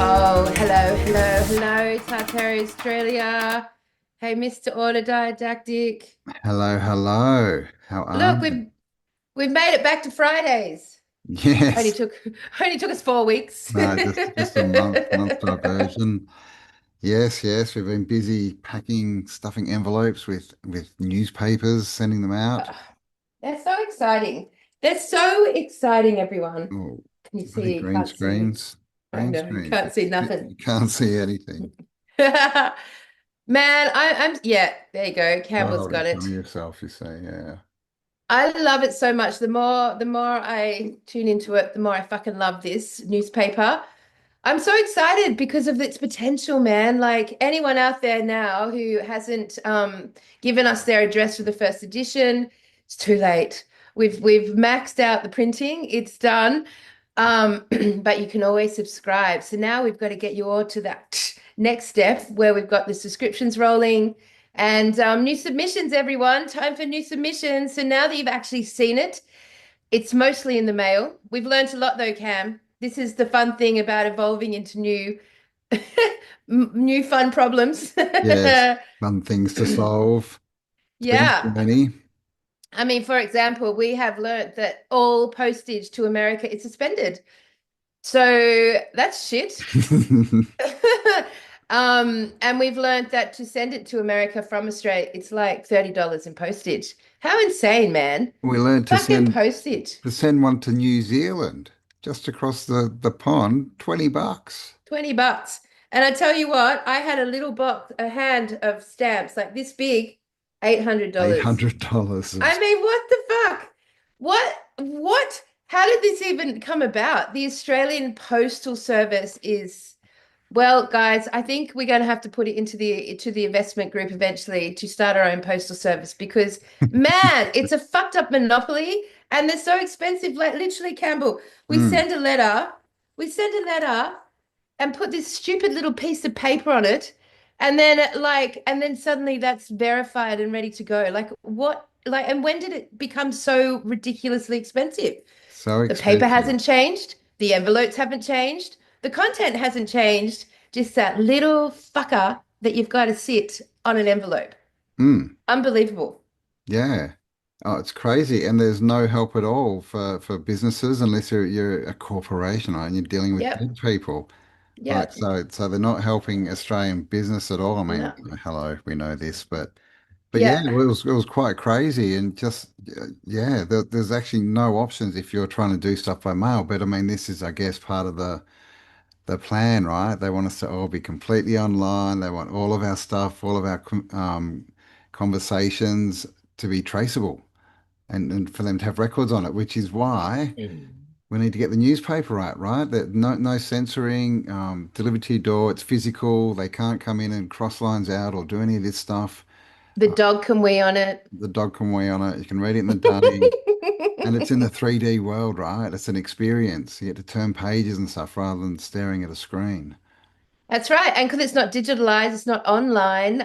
Oh, hello, Tartaria, Australia. Hey, Mr. Autodidactic. Hello, hello. How are Look, you? we've made it back to Fridays. Only Yes. took only took us 4 weeks. No, just a month diversion. Yes, yes. We've been busy packing, stuffing envelopes with newspapers, sending them out. They're so exciting. They're so exciting, everyone. Oh, Can you bloody see? green Can't see. screens. I Green know you screens. can't see nothing. You can't see anything. Man, I'm yeah, there you go. Gotta Campbell's hold in got front of it. yourself, you say, yeah. I love it so much. The more I tune into it, the more I fucking love this newspaper. I'm so excited because of its potential, man. Like anyone out there now who hasn't given us their address for the first edition, it's too late. We've maxed out the printing. It's done. But you can always subscribe. So now we've got to get you all to that next step where we've got the subscriptions rolling and new submissions, everyone. Time for new submissions. So now that you've actually seen it, it's mostly in the mail. We've learned a lot though, Cam. This is the fun thing about evolving into new fun problems. Yes. Fun things to solve. It's been a Yeah. journey. I mean, for example, we have learnt that all postage to America is suspended. So that's shit. And we've learned that to send it to America from Australia, it's like $30 in postage. How insane, man. We learned Fucking postage. to send one to New Zealand, just across the pond, $20. $20. And I tell you what, I had a little box, a hand of stamps like this big, $800. $800. I mean, what the fuck? What? How did this even come about? The Australian Postal Service is, well, guys, I think we're going to have to put it into the investment group eventually to start our own postal service because, man, it's a fucked up monopoly and they're so expensive. Like literally, Campbell, we Mm. send a letter, we send a letter and put this stupid little piece of paper on it, and then suddenly that's verified and ready to go. Like what? Like, and when did it become so ridiculously expensive? So The paper expensive. hasn't changed. The envelopes haven't changed. The content hasn't changed. Just that little fucker that you've got to sit on an envelope. Mm. Unbelievable. Yeah. Oh, it's crazy. And there's no help at all for businesses unless you're a corporation, right? And you're dealing with Yep. dead people. Like Yep. so they're not helping Australian business at all. I mean, No. hello, we know this, but yeah, Yeah. it was quite crazy and just yeah, there's actually no options if you're trying to do stuff by mail. But I mean, this is, I guess, part of the plan, right? They want us to all be completely online. They want all of our stuff, all of our conversations to be traceable and for them to have records on it, which is why Mm. we need to get the newspaper right? That no censoring, delivered to your door. It's physical. They can't come in and cross lines out or do any of this stuff. The dog can wee on it. The dog can weigh on it. You can read it in the day. And it's in the 3D world, right? It's an experience. You get to turn pages and stuff rather than staring at a screen. That's right. And because it's not digitalized, it's not online,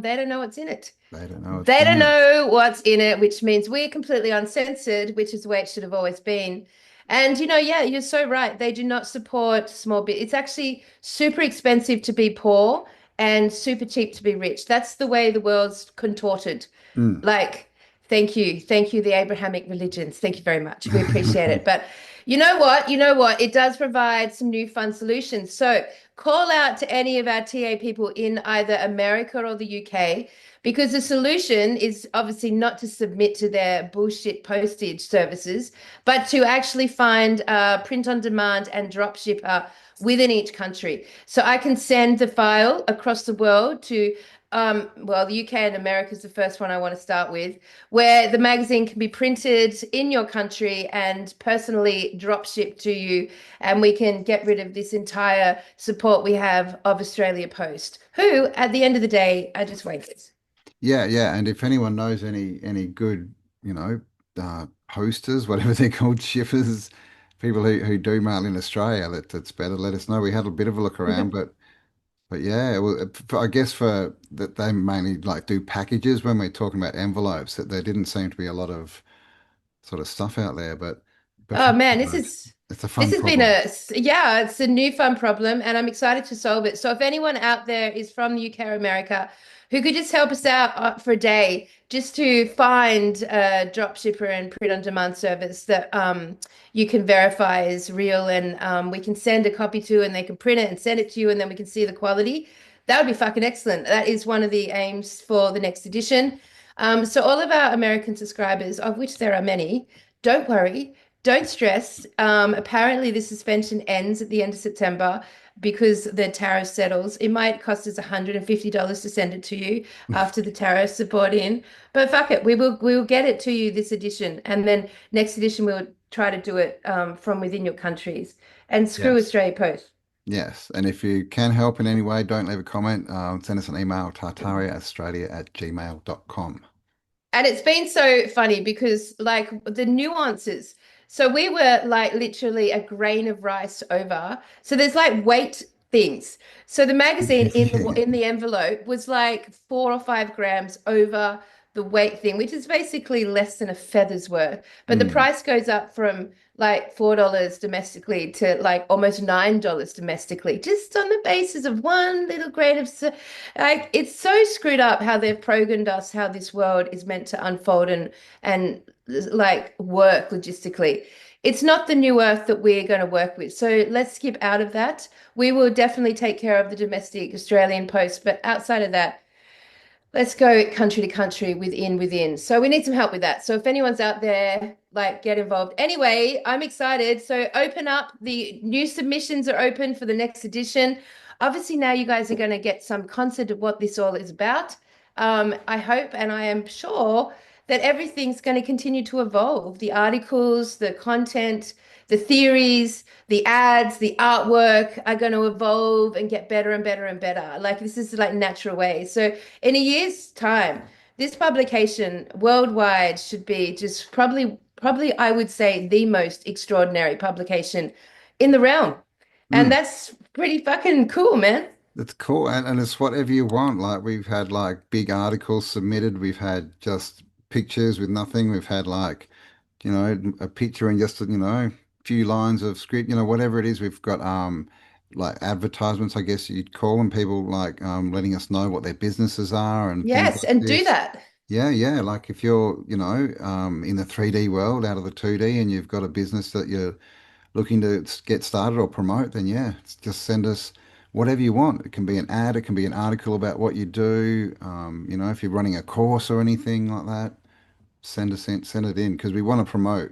they don't know what's in it. They don't know what's They don't in it. know what's in it, which means we're completely uncensored, which is the way it should have always been. And yeah, you're so right. They do not support small bit. It's actually super expensive to be poor and super cheap to be rich. That's the way the world's contorted. Mm. Like, thank you, the Abrahamic religions. Thank you very much. We appreciate it. But you know what? You know what? It does provide some new fun solutions. So call out to any of our TA people in either America or the UK because the solution is obviously not to submit to their bullshit postage services, but to actually find a print on demand and drop shipper within each country. So I can send the file across the world to well, the UK and America is the first one I want to start with, where the magazine can be printed in your country and personally drop shipped to you, and we can get rid of this entire support we have of Australia Post, who, at the end of the day, are just wankers. Yeah, yeah. And if anyone knows any good, posters, whatever they're called, shippers, people who do mail in Australia, that's better. Let us know. We had a bit of a look around, but yeah, well, I guess for that they mainly like do packages when we're talking about envelopes. That there didn't seem to be a lot of sort of stuff out there, but for Oh man, this envelopes, is It's a This fun has been problem. yeah, it's a new fun problem, and I'm excited to solve it. So, if anyone out there is from the UK or America who could just help us out for a day, just to find a drop shipper and print on demand service that you can verify is real, and we can send a copy to, and they can print it and send it to you, and then we can see the quality. That would be fucking excellent. That is one of the aims for the next edition. So, all of our American subscribers, of which there are many, don't worry. Don't stress. Apparently, the suspension ends at the end of September because the tariff settles. It might cost us $150 to send it to you after the tariffs are brought in. But fuck it, we will get it to you this edition. And then next edition we'll try to do it from within your countries. And screw Yes. Australia Post. Yes. And if you can help in any way, don't leave a comment. Send us an email, tartariaaustralia@gmail.com. And it's been so funny because, like, the nuances. So we were like literally a grain of rice over. So there's like weight things. So the magazine in the envelope was like 4 or 5 grams over the weight thing, which is basically less than a feather's worth. But the Mm, price goes up from like $4 domestically to like almost $9 domestically, just on the basis of one little grain of like it's so screwed up how they've programmed us, how this world is meant to unfold and like work logistically. It's not the new earth that we're going to work with. So let's skip out of that. We will definitely take care of the domestic Australian post, but outside of that, let's go country to country within. So we need some help with that. So if anyone's out there, like get involved. Anyway, I'm excited. So open up. The new submissions are open for the next edition. Obviously, now you guys are going to get some concept of what this all is about. I hope and I am sure that everything's going to continue to evolve. The articles, the content, the theories, the ads, the artwork are going to evolve and get better and better and better. Like this is like natural way. So in a year's time, this publication worldwide should be just probably I would say the most extraordinary publication in the realm. And mm. that's pretty fucking cool, man. It's cool. And it's whatever you want. Like we've had like big articles submitted. We've had just pictures with nothing. We've had like, a picture and just, few lines of script, whatever it is. We've got like advertisements, I guess you'd call them, people like letting us know what their businesses are and things Yes, like and do this. that. Yeah, yeah. Like if you're, in the 3D world out of the 2D and you've got a business that you're looking to get started or promote, then yeah, just send us whatever you want. It can be an ad, it can be an article about what you do. If you're running a course or anything like that, send it in because we want to promote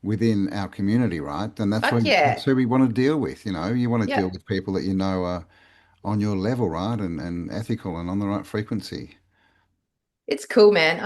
within our community, right? And Fuck that's yeah. who we want to deal with. You want to deal Yep. with people that you know are on your level, right? And ethical and on the right frequency. It's cool, man.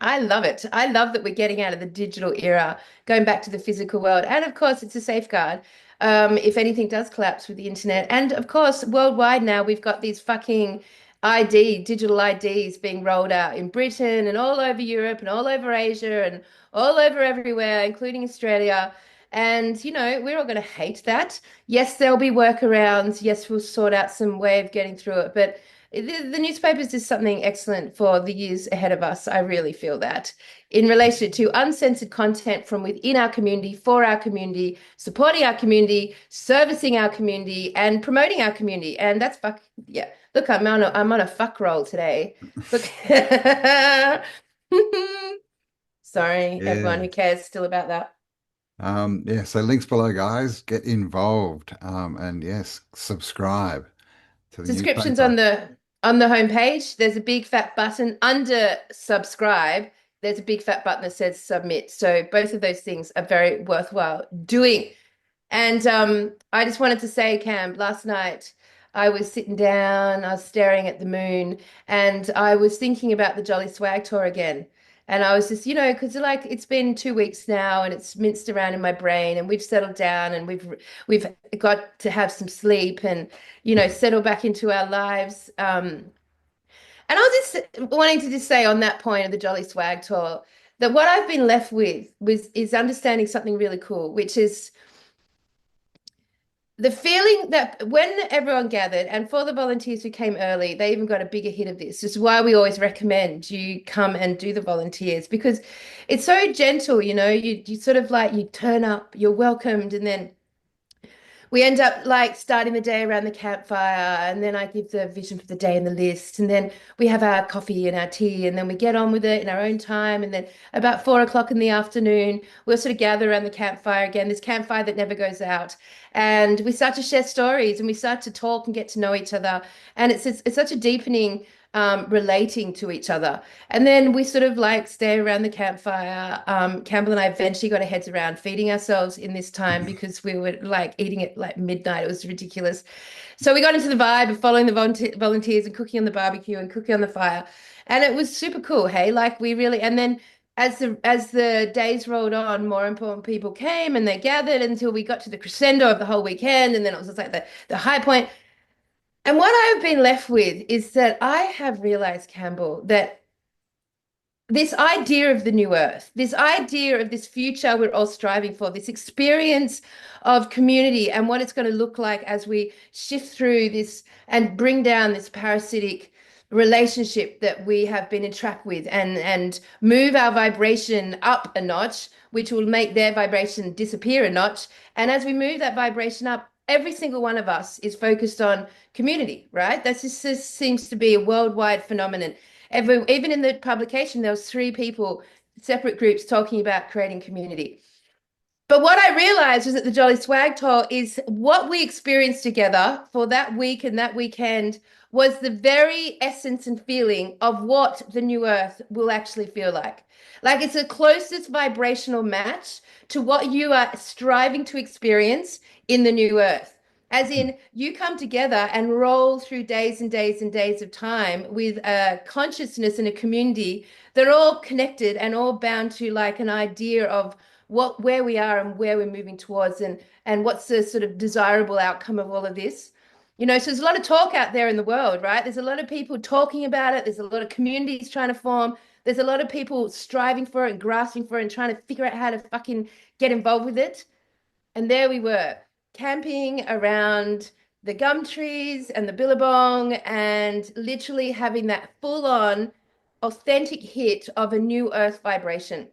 I love it. I love that we're getting out of the digital era, going back to the physical world. And of course, it's a safeguard. If anything does collapse with the internet. And of course, worldwide now we've got these fucking digital IDs being rolled out in Britain and all over Europe and all over Asia and all over everywhere, including Australia. And we're all going to hate that. Yes, there'll be workarounds. Yes, we'll sort out some way of getting through it. But the newspapers is something excellent for the years ahead of us. I really feel that in relation to uncensored content from within our community, for our community, supporting our community, servicing our community, and promoting our community. And that's fuck yeah. Look, I'm on a fuck roll today. Look. Sorry, everyone Yeah. who cares still about that. Yeah, so links below, guys. Get involved. And yes, subscribe to the Subscriptions newspaper. on the homepage. There's a big fat button under subscribe. There's a big fat button that says submit. So both of those things are very worthwhile doing. And I just wanted to say, Cam, last night I was sitting down, I was staring at the moon, and I was thinking about the Jolly Swag Tour again. And I was just, because like it's been 2 weeks now and it's minced around in my brain and we've settled down and we've got to have some sleep and, settle back into our lives. And I was just wanting to just say on that point of the Jolly Swag Tour that what I've been left with is understanding something really cool, which is the feeling that when everyone gathered, and for the volunteers who came early, they even got a bigger hit of this. This is why we always recommend you come and do the volunteers because it's so gentle, you sort of like you turn up, you're welcomed, and then we end up like starting the day around the campfire, and then I give the vision for the day and the list, and then we have our coffee and our tea, and then we get on with it in our own time. And then about 4 o'clock in the afternoon, we'll sort of gather around the campfire again, this campfire that never goes out, and we start to share stories and we start to talk and get to know each other. And it's such a deepening relating to each other. And then we sort of like stay around the campfire. Campbell and I eventually got our heads around feeding ourselves in this time because we were like eating at like midnight. It was ridiculous. So we got into the vibe of following the volunteers and cooking on the barbecue and cooking on the fire. And it was super cool. Hey, like we really, and then as the days rolled on, more important people came and they gathered until we got to the crescendo of the whole weekend. And then it was just like the high point. And what I've been left with is that I have realized, Campbell, that this idea of the new earth, this idea of this future we're all striving for, this experience of community and what it's going to look like as we shift through this and bring down this parasitic relationship that we have been entrapped with and move our vibration up a notch, which will make their vibration disappear a notch. And as we move that vibration up, every single one of us is focused on community, right? This seems to be a worldwide phenomenon. Even in the publication, there was three people, separate groups talking about creating community. But what I realized was that the Jolly Swag Tour is what we experienced together for that week and that weekend was the very essence and feeling of what the new earth will actually feel like. Like it's the closest vibrational match to what you are striving to experience in the new earth. As in, you come together and roll through days and days and days of time with a consciousness and a community that are all connected and all bound to like an idea of where we are and where we're moving towards and what's the sort of desirable outcome of all of this. So there's a lot of talk out there in the world, right? There's a lot of people talking about it. There's a lot of communities trying to form. There's a lot of people striving for it and grasping for it and trying to figure out how to fucking get involved with it. And there we were, camping around the gum trees and the billabong and literally having that full on authentic hit of a new earth vibration.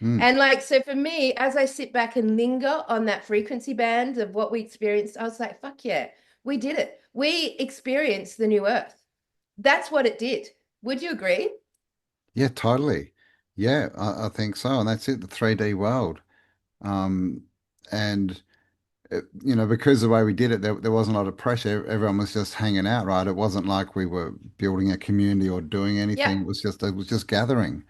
Mm. And like, so for me, as I sit back and linger on that frequency band of what we experienced, I was like, fuck yeah, we did it. We experienced the new earth. That's what it did. Would you agree? Yeah, totally. Yeah, I think so. And that's it, the 3D world. Um, and because the way we did it, there wasn't a lot of pressure. Everyone was just hanging out, right? It wasn't like we were building a community or doing Yeah. anything. It was just gathering,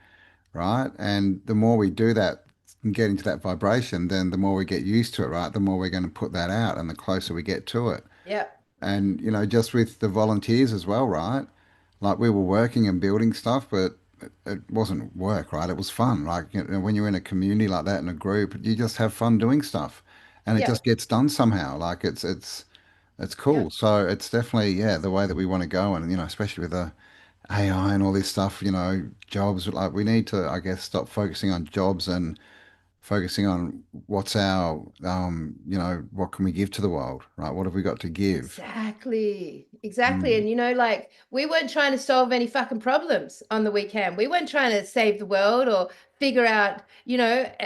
right? And the more we do that and get into that vibration, then the more we get used to it, right? The more we're going to put that out and the closer we get to it. Yeah. And, just with the volunteers as well, right? Like we were working and building stuff, but it wasn't work, right? It was fun. Like, when you're in a community like that in a group, you just have fun doing stuff and it Yeah. just gets done somehow. Like it's Yeah. cool. So it's definitely, yeah, the way that we want to go. And, especially with the AI and all this stuff, jobs, like we need to, I guess, stop focusing on jobs and focusing on what's what can we give to the world, right? What have we got to give? Exactly. Exactly. Mm, And like we weren't trying to solve any fucking problems on the weekend. We weren't trying to save the world or figure out,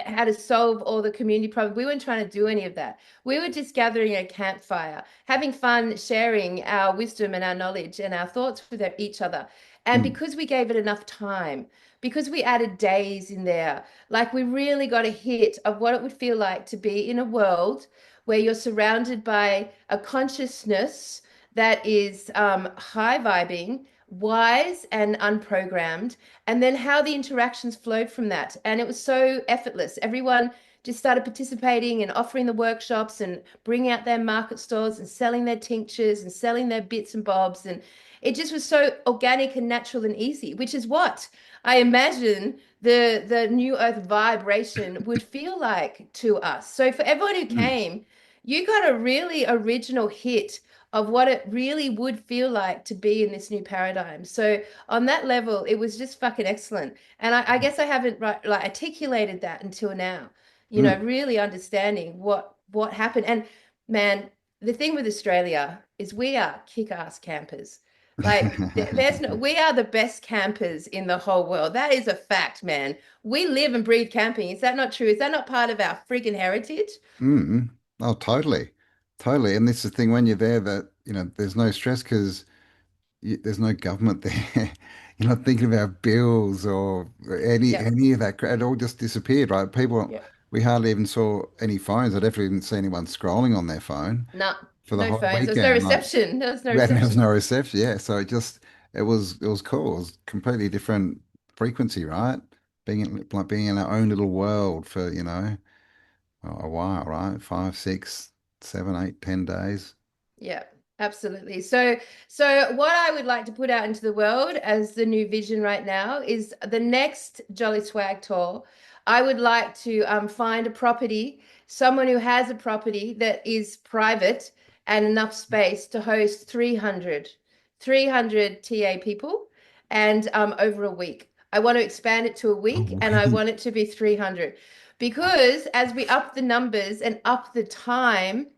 how to solve all the community problems. We weren't trying to do any of that. We were just gathering a campfire, having fun, sharing our wisdom and our knowledge and our thoughts with each other. And mm, because we gave it enough time, because we added days in there, like we really got a hit of what it would feel like to be in a world where you're surrounded by a consciousness that is high vibing, wise and unprogrammed, and then how the interactions flowed from that. And it was so effortless. Everyone just started participating and offering the workshops and bringing out their market stalls and selling their tinctures and selling their bits and bobs. And it just was so organic and natural and easy, which is what I imagine the new earth vibration would feel like to us. So for everyone who mm, came, you got a really original hit of what it really would feel like to be in this new paradigm. So on that level, it was just fucking excellent. And I guess I haven't like articulated that until now. mm. Really understanding what happened. And man, the thing with Australia is we are kick-ass campers. Like there's no, we are the best campers in the whole world. That is a fact, man. We live and breathe camping. Is that not true? Is that not part of our friggin' heritage? Mm. Oh, totally. totally. And this is the thing when you're there that, there's no stress because there's no government there. You're not thinking about bills or Yep. any of that. It all just disappeared, right? Yep. We hardly even saw any phones. I definitely didn't see anyone scrolling on their phone Nah, for the no whole phones. There was no weekend. Like, reception. There was no and there was reception. no reception. Yeah, so it was cool. It was completely different frequency, right? Being in our own little world for, a while, right? 5, 6, 7, 8, 10 days. Yeah, absolutely. So what I would like to put out into the world as the new vision right now is the next Jolly Swag tour. I would like to find a property, someone who has a property that is private and enough space to host 300 TA people and over a week. I want to expand it to a A week and I week. want it to be 300 because as we up the numbers and up the time,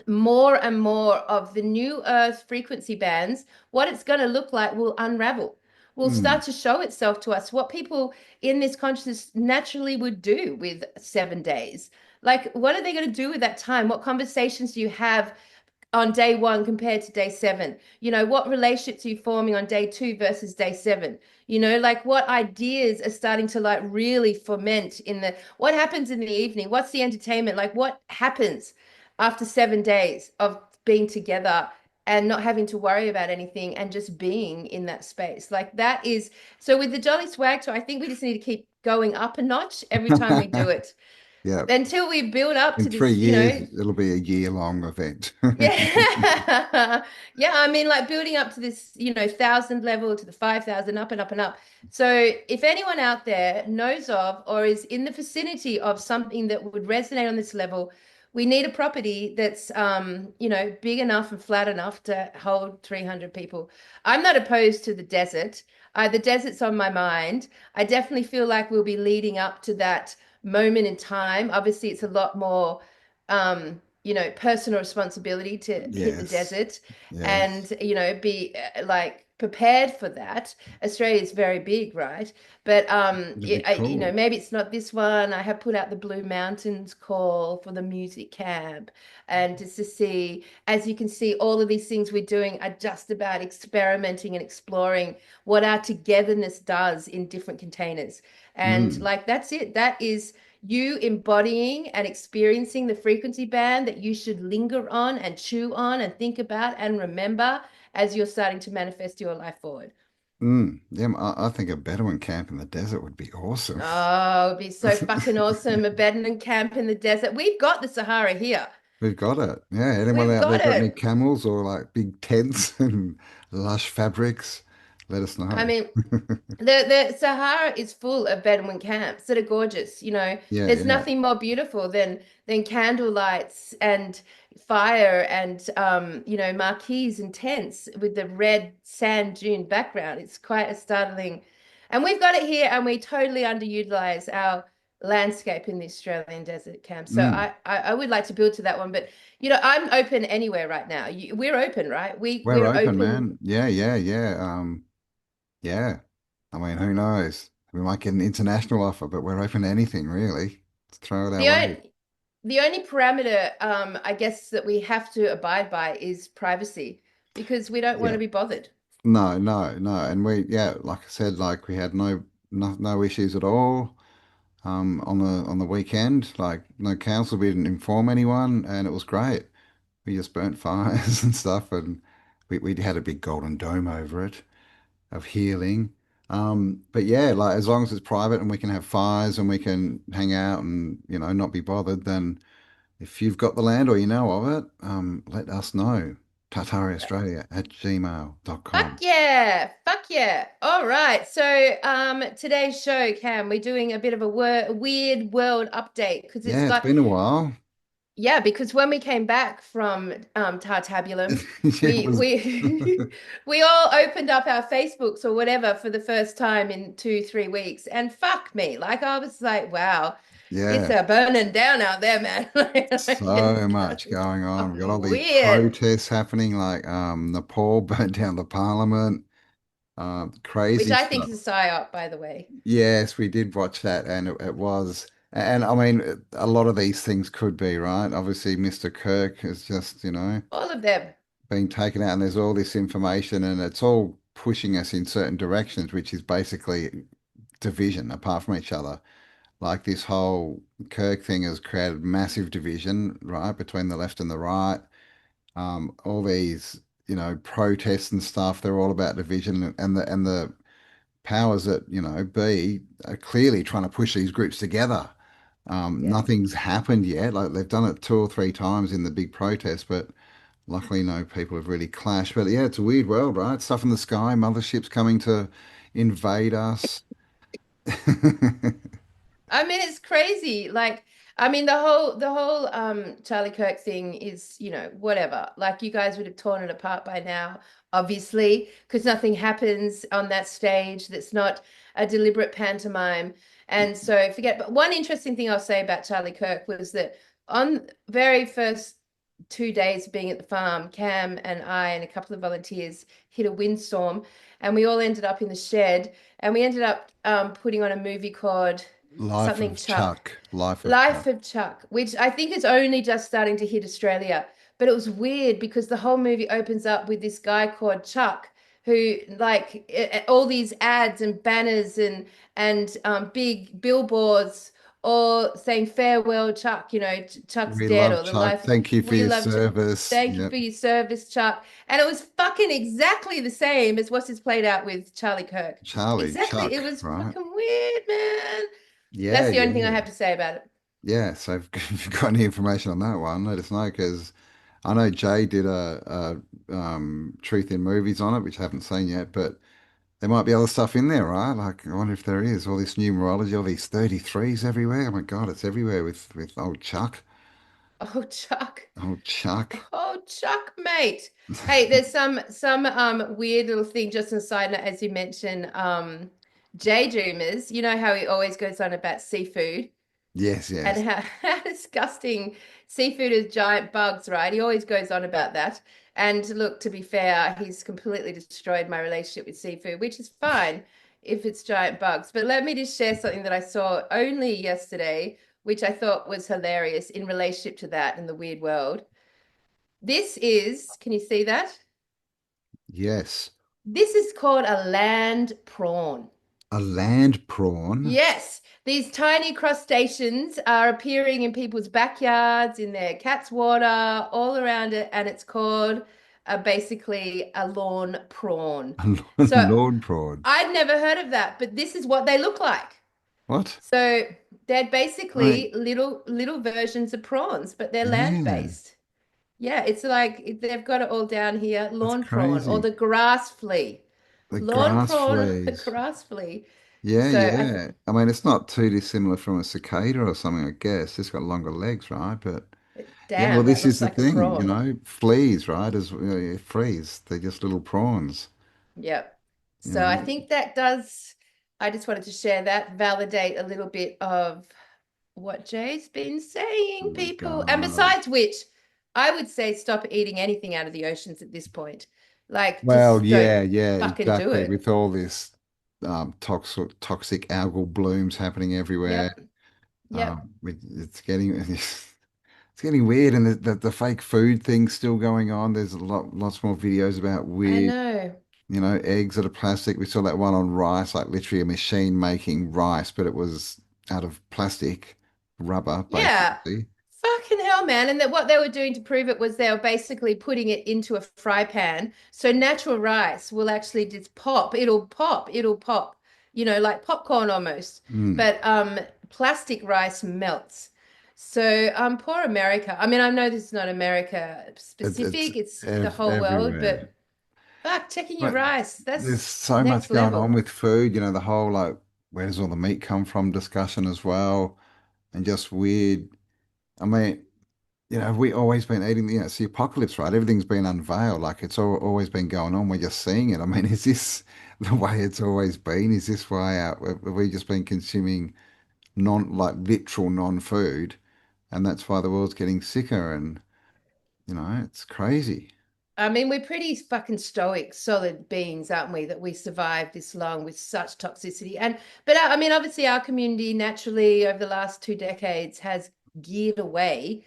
more and more of the new Earth frequency bands, what it's going to look like will unravel, will Mm, start to show itself to us. What people in this consciousness naturally would do with 7 days. Like, what are they going to do with that time? What conversations do you have on day one compared to day seven? What relationships are you forming on day two versus day seven? Like what ideas are starting to like really foment what happens in the evening? What's the entertainment? Like what happens after 7 days of being together and not having to worry about anything and just being in that space? Like that is so with the Jolly Swag Tour, I think we just need to keep going up a notch every time we do mm. it Yeah. until we build up In to three this, years, it'll be a year-long event. yeah. Yeah, I mean, like building up to this, 1,000 level to the 5,000 up and up and up. So if anyone out there knows of or is in the vicinity of something that would resonate on this level, we need a property that's, big enough and flat enough to hold 300 people. I'm not opposed to the desert. The desert's on my mind. I definitely feel like we'll be leading up to that moment in time. Obviously, it's a lot more personal responsibility to hit the Yes. desert Yes. and, be like prepared for that. Australia is very big, right? But It'll be cool. maybe it's not this one. I have put out the Blue Mountains call for the music camp, and just to see, as you can see, all of these things we're doing are just about experimenting and exploring what our togetherness does in different containers. And Mm, like that's it. That is you embodying and experiencing the frequency band that you should linger on and chew on and think about and remember as you're starting to manifest your life forward. yeah, I think a Bedouin camp in the desert would be awesome. Oh, it'd be so fucking awesome. A Bedouin camp in the desert. We've got the Sahara here. We've got it. Yeah, anyone We've out there got got any it. camels or like big tents and lush fabrics? Let us I know. mean, the Sahara is full of Bedouin camps that are gorgeous. Yeah, There's yeah, nothing more beautiful than candle lights and fire and marquees and tents with the red sand dune background. It's quite a startling, and we've got it here, and we totally underutilize our landscape in the Australian desert camp. So mm. I would like to build to that one, but I'm open anywhere right now. We're open, right? We're We're open, open. man. Yeah, yeah, yeah. Yeah. I mean, who knows? We might get an international offer, but we're open to anything, really. Let's throw it our The way. only the only parameter, I guess, that we have to abide by is privacy because we don't want Yeah. to be bothered. No, no, no. And yeah, like I said, like we had no issues at all. On the weekend, like no council, we didn't inform anyone, and it was great. We just burnt fires and stuff, and we had a big golden dome over it of healing. But yeah, like as long as it's private and we can have fires and we can hang out and not be bothered, then if you've got the land or you know of it, let us know. tartariaaustralia@gmail.com. Fuck yeah. Fuck yeah. All right. So today's show, Cam, we're doing a bit of a weird world update because Yeah, it's it's like been a while. yeah, because when we came back from Tartabulum, Yeah, it we was. we we all opened up our Facebooks or whatever for the first time in 2, 3 weeks, and fuck me, like I was like, wow, it's Yeah, a burning down out there, man. Like, so much it's going on. We've got all fucking these weird. protests happening, like Nepal burnt down the parliament, Which crazy I think stuff. is a psyop, by the way. Yes, we did watch that, and it was. And I mean, a lot of these things could be, right? Obviously, Mr. Kirk is just, All of them. being taken out, and there's all this information, and it's all pushing us in certain directions, which is basically division apart from each other. Like this whole Kirk thing has created massive division, right, between the left and the right. All these, protests and stuff, they're all about division, and the powers that, be are clearly trying to push these groups together. Yeah. Nothing's happened yet. Like they've done it two or three times in the big protest, but luckily no people have really clashed. But yeah, it's a weird world, right? Stuff in the sky, motherships coming to invade us. I mean, it's crazy. Like, I mean, the whole Charlie Kirk thing is, whatever. Like you guys would have torn it apart by now, obviously, because nothing happens on that stage that's not a deliberate pantomime. And so forget. But one interesting thing I'll say about Charlie Kirk was that on very first 2 days of being at the farm, Cam and I and a couple of volunteers hit a windstorm, and we all ended up in the shed, and we ended up putting on a movie called Life something of Chuck. Chuck. Life of Life Chuck. of Chuck, which I think is only just starting to hit Australia. But it was weird because the whole movie opens up with this guy called Chuck who like all these ads and banners and big billboards all saying farewell Chuck, Chuck's We dead love or the Chuck. life Thank you for we your love Chuck. service. Thank you Yep. for your service, Chuck. And it was fucking exactly the same as what is played out with Charlie Kirk. Charlie, Exactly. It Chuck, was right? fucking weird, man. Yeah, That's the only thing I yeah. have to say about it. Yeah, so if you've got any information on that one, let us know because I know Jay did a Truth in Movies on it, which I haven't seen yet, but there might be other stuff in there, right? Like, I wonder if there is all this numerology, all these 33s everywhere. Oh my God, it's everywhere with old Chuck. Oh, Chuck. Old Chuck. Oh, Chuck, mate. Hey, there's some weird little thing just on a side note, as you mentioned, Jay Dreamers. You know how he always goes on about seafood Yes, and yes. how disgusting seafood is giant bugs, right? He always goes on about that. And look, to be fair, he's completely destroyed my relationship with seafood, which is fine if it's giant bugs. But let me just share something that I saw only yesterday, which I thought was hilarious in relationship to that in the weird world. This is, can you see that? Yes. This is called a land prawn. A land prawn. Yes, these tiny crustaceans are appearing in people's backyards, in their cat's water, all around it, and it's called basically a lawn prawn. A So lawn prawn. I'd never heard of that, but this is what they look like. What? So they're I mean, basically little versions of prawns, but they're yeah, land-based. Yeah, it's like they've got it all down here. that's Lawn prawn or crazy. the grass flea. The Lawn grass prawn or the fleas. grass flea. Yeah, So I th yeah. I mean, it's not too dissimilar from a cicada or something, I guess. It's got longer legs, right? But yeah, well, damn, that this is looks the like a thing, prawn. fleas, right? Fleas, they're just little prawns, Yep. you So I know. think that does, I just wanted to share that, validate a little bit of what Jay's been Oh saying, my people. And God. besides which, I would say stop eating anything out of the oceans at this point. Like, Well, just don't yeah, yeah, fucking do exactly. it. With all this toxic algal blooms happening everywhere, Yep. Yep. it's getting it's getting weird, and the fake food thing's still going on. There's lots more videos about I weird, know. eggs that are plastic. We saw that one on rice, like literally a machine making rice, but it was out of plastic, rubber, Yeah. basically. Fucking hell, man. And that what they were doing to prove it was they were basically putting it into a fry pan. So natural rice will actually just pop. It'll pop. It'll pop, like popcorn almost. Mm. But plastic rice melts. So poor America. I mean, I know this is not America It's specific, it's the whole world, everywhere. but fuck, checking your But rice. there's That's so much next going on level. with food, the whole like where does all the meat come from discussion as well, and just weird. I mean, we always been eating, it's the apocalypse, right? Everything's been unveiled, like it's always been going on. We're just seeing it. I mean, is this the way it's always been? Is this why have we just been consuming like literal non-food, and that's why the world's getting sicker? And it's crazy. I mean, we're pretty fucking stoic, solid beings, aren't we? That we survived this long with such toxicity. But I mean, obviously, our community naturally over the last 2 decades has geared away,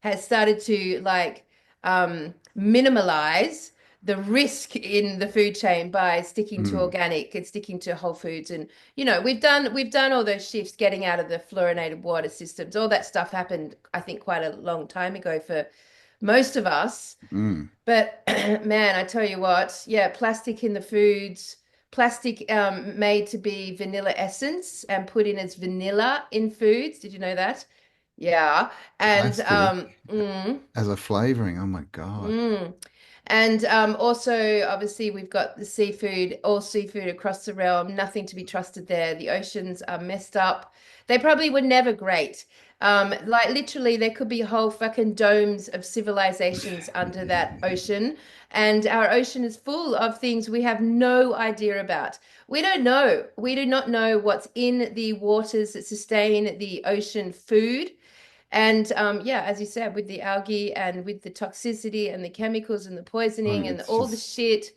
has started to like minimalize the risk in the food chain by sticking to Mm, organic and sticking to whole foods. And we've done all those shifts, getting out of the fluorinated water systems. All that stuff happened, I think, quite a long time ago for most of us. mm. But man, I tell you what, yeah, plastic in the foods, plastic made to be vanilla essence and put in as vanilla in foods. Did you know that? Yeah. And Plastic as a flavoring. Oh my God. mm. And also, obviously, we've got the seafood, all seafood across the realm, nothing to be trusted there. The oceans are messed up. They probably were never great. Like literally, there could be whole fucking domes of civilizations under that ocean. And our ocean is full of things we have no idea about. We don't know. We do not know what's in the waters that sustain the ocean food. And yeah, as you said, with the algae and with the toxicity and the chemicals and the Like poisoning and it's all the just shit,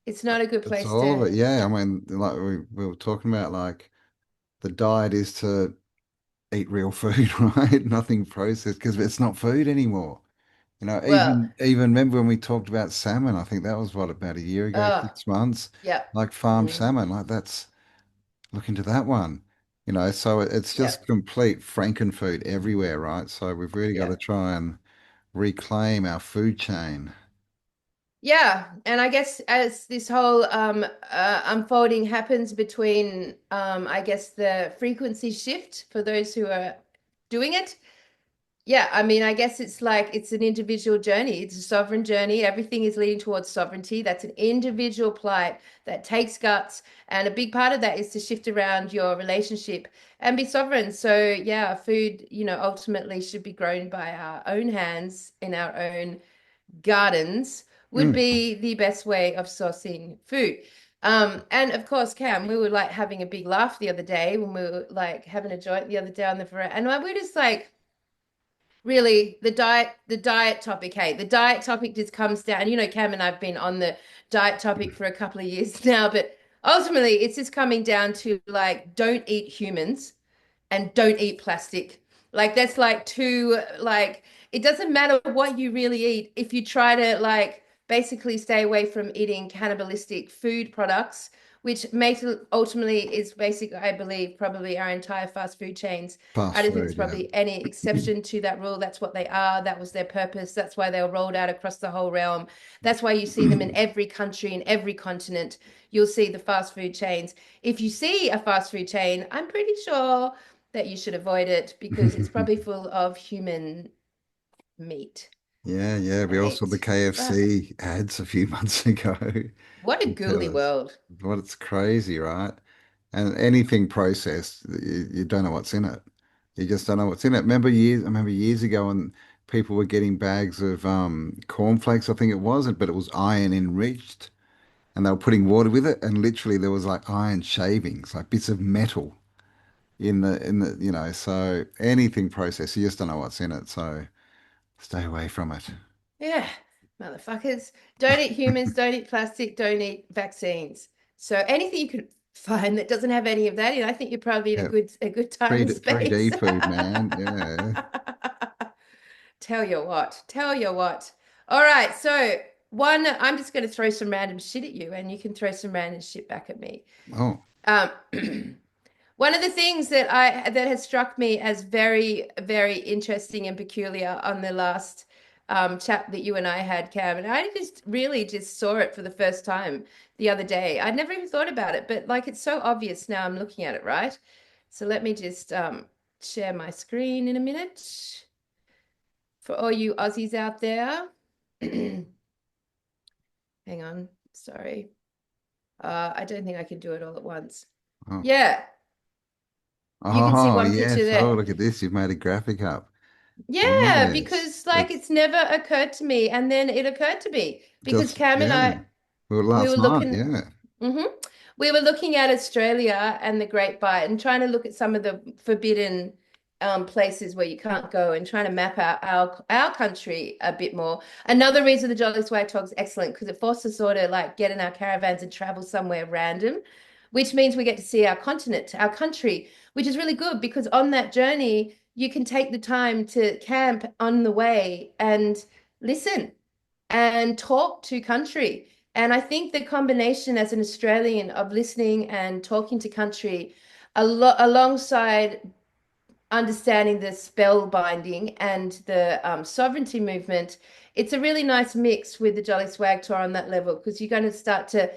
it's not a good it's place all to. of it. Yeah. I mean, like we were talking about, like the diet is to eat real food, right? Nothing processed because it's not food anymore. You know, Well, even remember when we talked about salmon? I think that was what, about a year ago, oh, 6 months, yeah, like farm mm, salmon, like that's look into that one. You know, so it's yeah, just complete frankenfood everywhere, right? So we've really got yeah. to try and reclaim our food chain. Yeah, and I guess as this whole unfolding happens between I guess the frequency shift for those who are doing it. Yeah, I mean, I guess it's like it's an individual journey. It's a sovereign journey. Everything is leading towards sovereignty. That's an individual plight that takes guts. And a big part of that is to shift around your relationship and be sovereign. So, yeah, food, ultimately should be grown by our own hands in our own gardens would Mm. be the best way of sourcing food. And of course, Cam, we were like having a big laugh the other day when we were like having a joint the other day on the veranda. And we're just like, really the diet topic, hey, the diet topic just comes down, Cam and I've been on the diet topic for a couple of years now, but ultimately it's just coming down to like don't eat humans and don't eat plastic. Like that's like two, like it doesn't matter what you really eat if you try to like basically stay away from eating cannibalistic food products, which makes ultimately is basically, I believe, probably our entire fast food chains. I Fast don't think there's food, yeah. probably any exception to that rule. That's what they are. That was their purpose. That's why they were rolled out across the whole realm. That's why you see them in every country, in every continent. You'll see the fast food chains. If you see a fast food chain, I'm pretty sure that you should avoid it because it's probably full of human meat Yeah, yeah. We and all saw the hate. Fuck. KFC ads a few months ago. What a You tell ghouly us world. what, it's crazy, right? And anything processed, you don't know what's in it. You just don't know what's in it. I remember years ago when people were getting bags of cornflakes, I think it was, but it was iron enriched, and they were putting water with it, and literally there was like iron shavings, like bits of metal in the. So anything processed, you just don't know what's in it. So stay away from it. Yeah, motherfuckers. Don't eat humans, don't eat plastic, don't eat vaccines. So anything you can find that doesn't have any of that in, I think you're probably in a Yeah, good time three and D, 3D space. food, man. Yeah. Tell you what, tell you what. All right, so one, I'm just going to throw some random shit at you, and you can throw some random shit back at me. Oh. Um, one of the things that has struck me as very, very interesting and peculiar on the last chat that you and I had, Cam, and I just really just saw it for the first time the other day. I'd never even thought about it, but like it's so obvious now I'm looking at it, right? So let me just share my screen in a minute for all you Aussies out there. Hang on, sorry. I don't think I can do it all at once. Oh. Yeah, you can see Oh, one picture yes. Oh, there. look at this. You've made a graphic up. Yeah, Yes. because like it's never occurred to me, and then it occurred to me because Just, Cam and yeah. I Well, we were last night, looking, yeah. hmm we were looking at Australia and the Great Bite and trying to look at some of the forbidden, places where you can't go and trying to map out our country a bit more. Another reason the Jolly Swag Talk is excellent because it forces us sort of like get in our caravans and travel somewhere random, which means we get to see our continent, our country, which is really good because on that journey, you can take the time to camp on the way and listen and talk to country. And I think the combination as an Australian of listening and talking to country alongside understanding the spell binding and the sovereignty movement, it's a really nice mix with the Jolly Swag Tour on that level because you're going to start to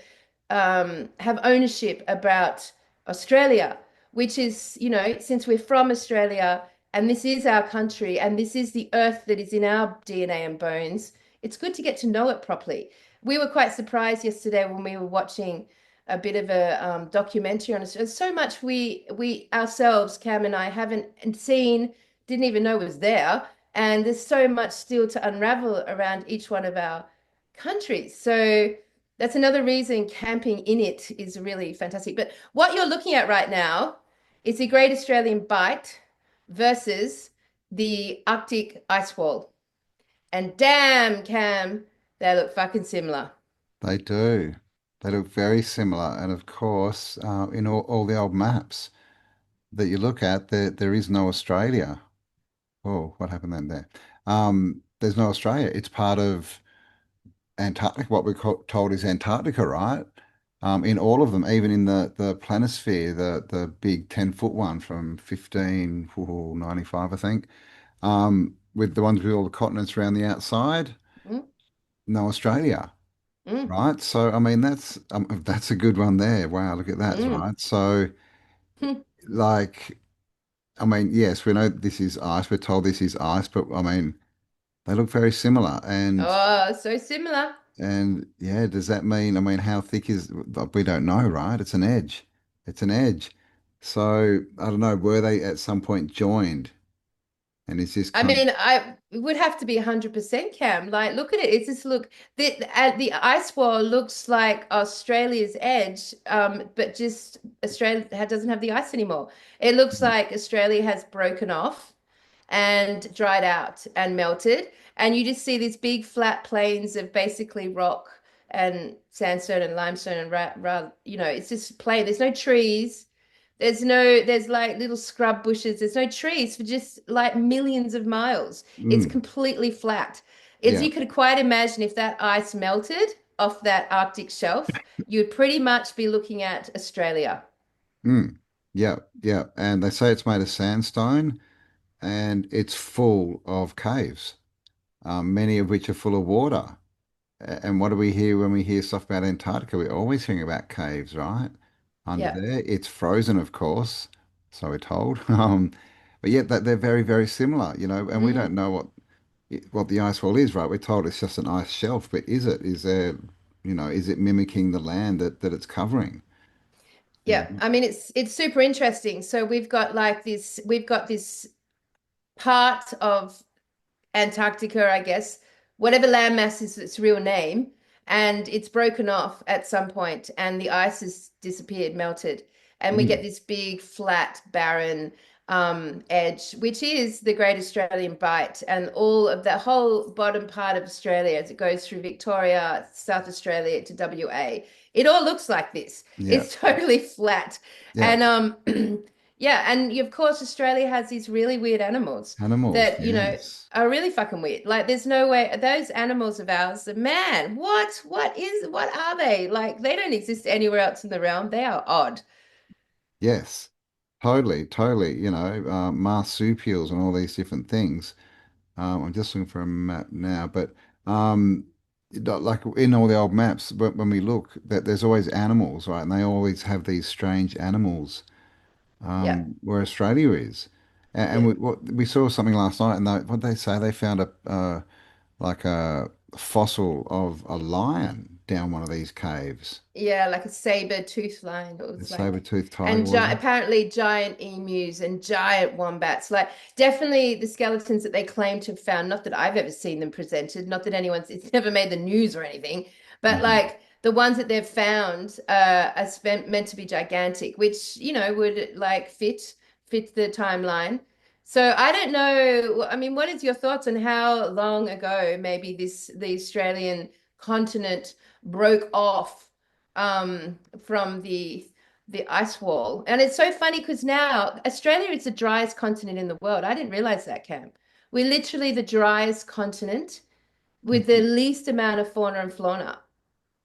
have ownership about Australia, which is, you know, since we're from Australia and this is our country and this is the earth that is in our DNA and bones, it's good to get to know it properly. We were quite surprised yesterday when we were watching a bit of a documentary on Australia. So much we ourselves, Cam and I, haven't seen, didn't even know was there, and there's so much still to unravel around each one of our countries. So that's another reason camping in it is really fantastic. But what you're looking at right now is the Great Australian Bight versus the Arctic ice wall. And damn, Cam, they look fucking similar. They do. They look very similar. And of course, in all the old maps that you look at, there is no Australia. Oh, what happened then there? There's no Australia. It's part of Antarctica. What we're told is Antarctica, right? In all of them, even in the planisphere, the big 10-foot one from 1595, I think, with the ones with all the continents around the outside, Mm, no Australia. mm, Right. So, I mean, that's a good one there. Wow, look at that, mm. right? So, like, I mean, yes, we know this is ice. We're told this is ice, but I mean, they look very similar. Oh, so similar. And yeah, does that mean, I mean, how thick is, we don't know, right? It's an edge. It's an edge. So, I don't know, were they at some point joined? And is this I kind of, mean, I it would have to be 100% Cam. Like, look at it. It's just look the ice wall looks like Australia's edge, but just Australia doesn't have the ice anymore. It looks like Australia has broken off and dried out and melted, and you just see these big flat plains of basically rock and sandstone and limestone and you know, it's just plain. There's no trees. There's like little scrub bushes. There's no trees for just like millions of miles. It's mm, completely flat. It's yeah, you could quite imagine if that ice melted off that Arctic shelf, you'd pretty much be looking at Australia. mm, yeah, yeah. And they say it's made of sandstone and it's full of caves. Many of which are full of water. And what do we hear when we hear stuff about Antarctica? We're always hearing about caves, right? Under Yeah. there. It's frozen, of course, so we're told. But yet that they're very, very similar, you know, and we don't Mm. know what the ice wall is, right? We're told it's just an ice shelf, but is it? Is there, you know, is it mimicking the land that it's covering? You Yeah. know? I mean, it's super interesting. So we've got this part of Antarctica, I guess, whatever landmass is its real name, and it's broken off at some point, and the ice has disappeared, melted, and we get Mm, this big, flat, barren edge, which is the Great Australian Bight, and all of that whole bottom part of Australia as it goes through Victoria, South Australia to WA. It all looks like this. yeah. It's totally flat, Yeah. and yeah, and of course Australia has these really weird animals Animals, that, you know, yes. are really fucking weird. Like, there's no way those animals of ours, man, what are they? Like, they don't exist anywhere else in the realm. They are odd. Yes. Totally, totally. You know, marsupials and all these different things. I'm just looking for a map now, but like in all the old maps, but when we look, that there's always animals, right? And they always have these strange animals Yeah, where Australia is. And yeah. we saw something last night, and what they say they found a like a fossil of a lion down one of these caves, Yeah, like a saber tooth lion. It a was like, saber-toothed tiger, and was it? apparently giant emus and giant wombats. Like, definitely the skeletons that they claim to have found. Not that I've ever seen them presented. Not that it's never made the news or anything. But Mhm. like the ones that they've found meant to be gigantic, which, you know, would like fit the timeline. So I don't know. I mean, what is your thoughts on how long ago maybe the Australian continent broke off from the ice wall? And it's so funny because now Australia is the driest continent in the world. I didn't realize that, Cam. We're literally the driest continent with the least amount of fauna and flora.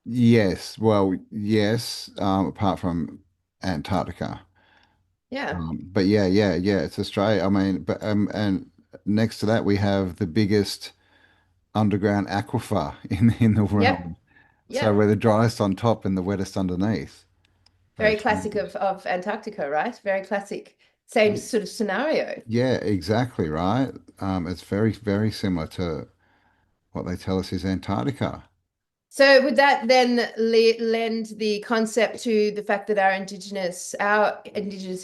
Yes, well, yes, apart from Antarctica. Yeah. But yeah, it's Australia. I mean, but and next to that we have the biggest underground aquifer in the Yep. world. So we're Yep. the driest on top and the wettest underneath. Very Very classic strange. of Antarctica, right? Very classic. Same Y- sort of scenario. Yeah, exactly right. It's very similar to what they tell us is Antarctica. So would that then lend the concept to the fact that our indigenous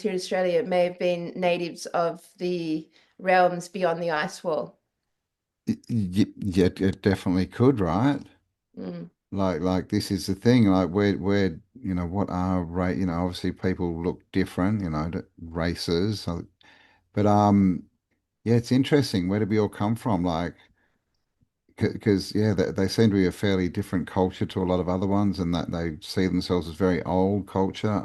here in Australia may have been natives of the realms beyond the ice wall? Yeah, it definitely could, right? Mm, Like this is the thing. Like what are obviously people look different, to races. But yeah, it's interesting. Where did we all come from? Like, because yeah, they seem to be a fairly different culture to a lot of other ones, and that they see themselves as very old culture.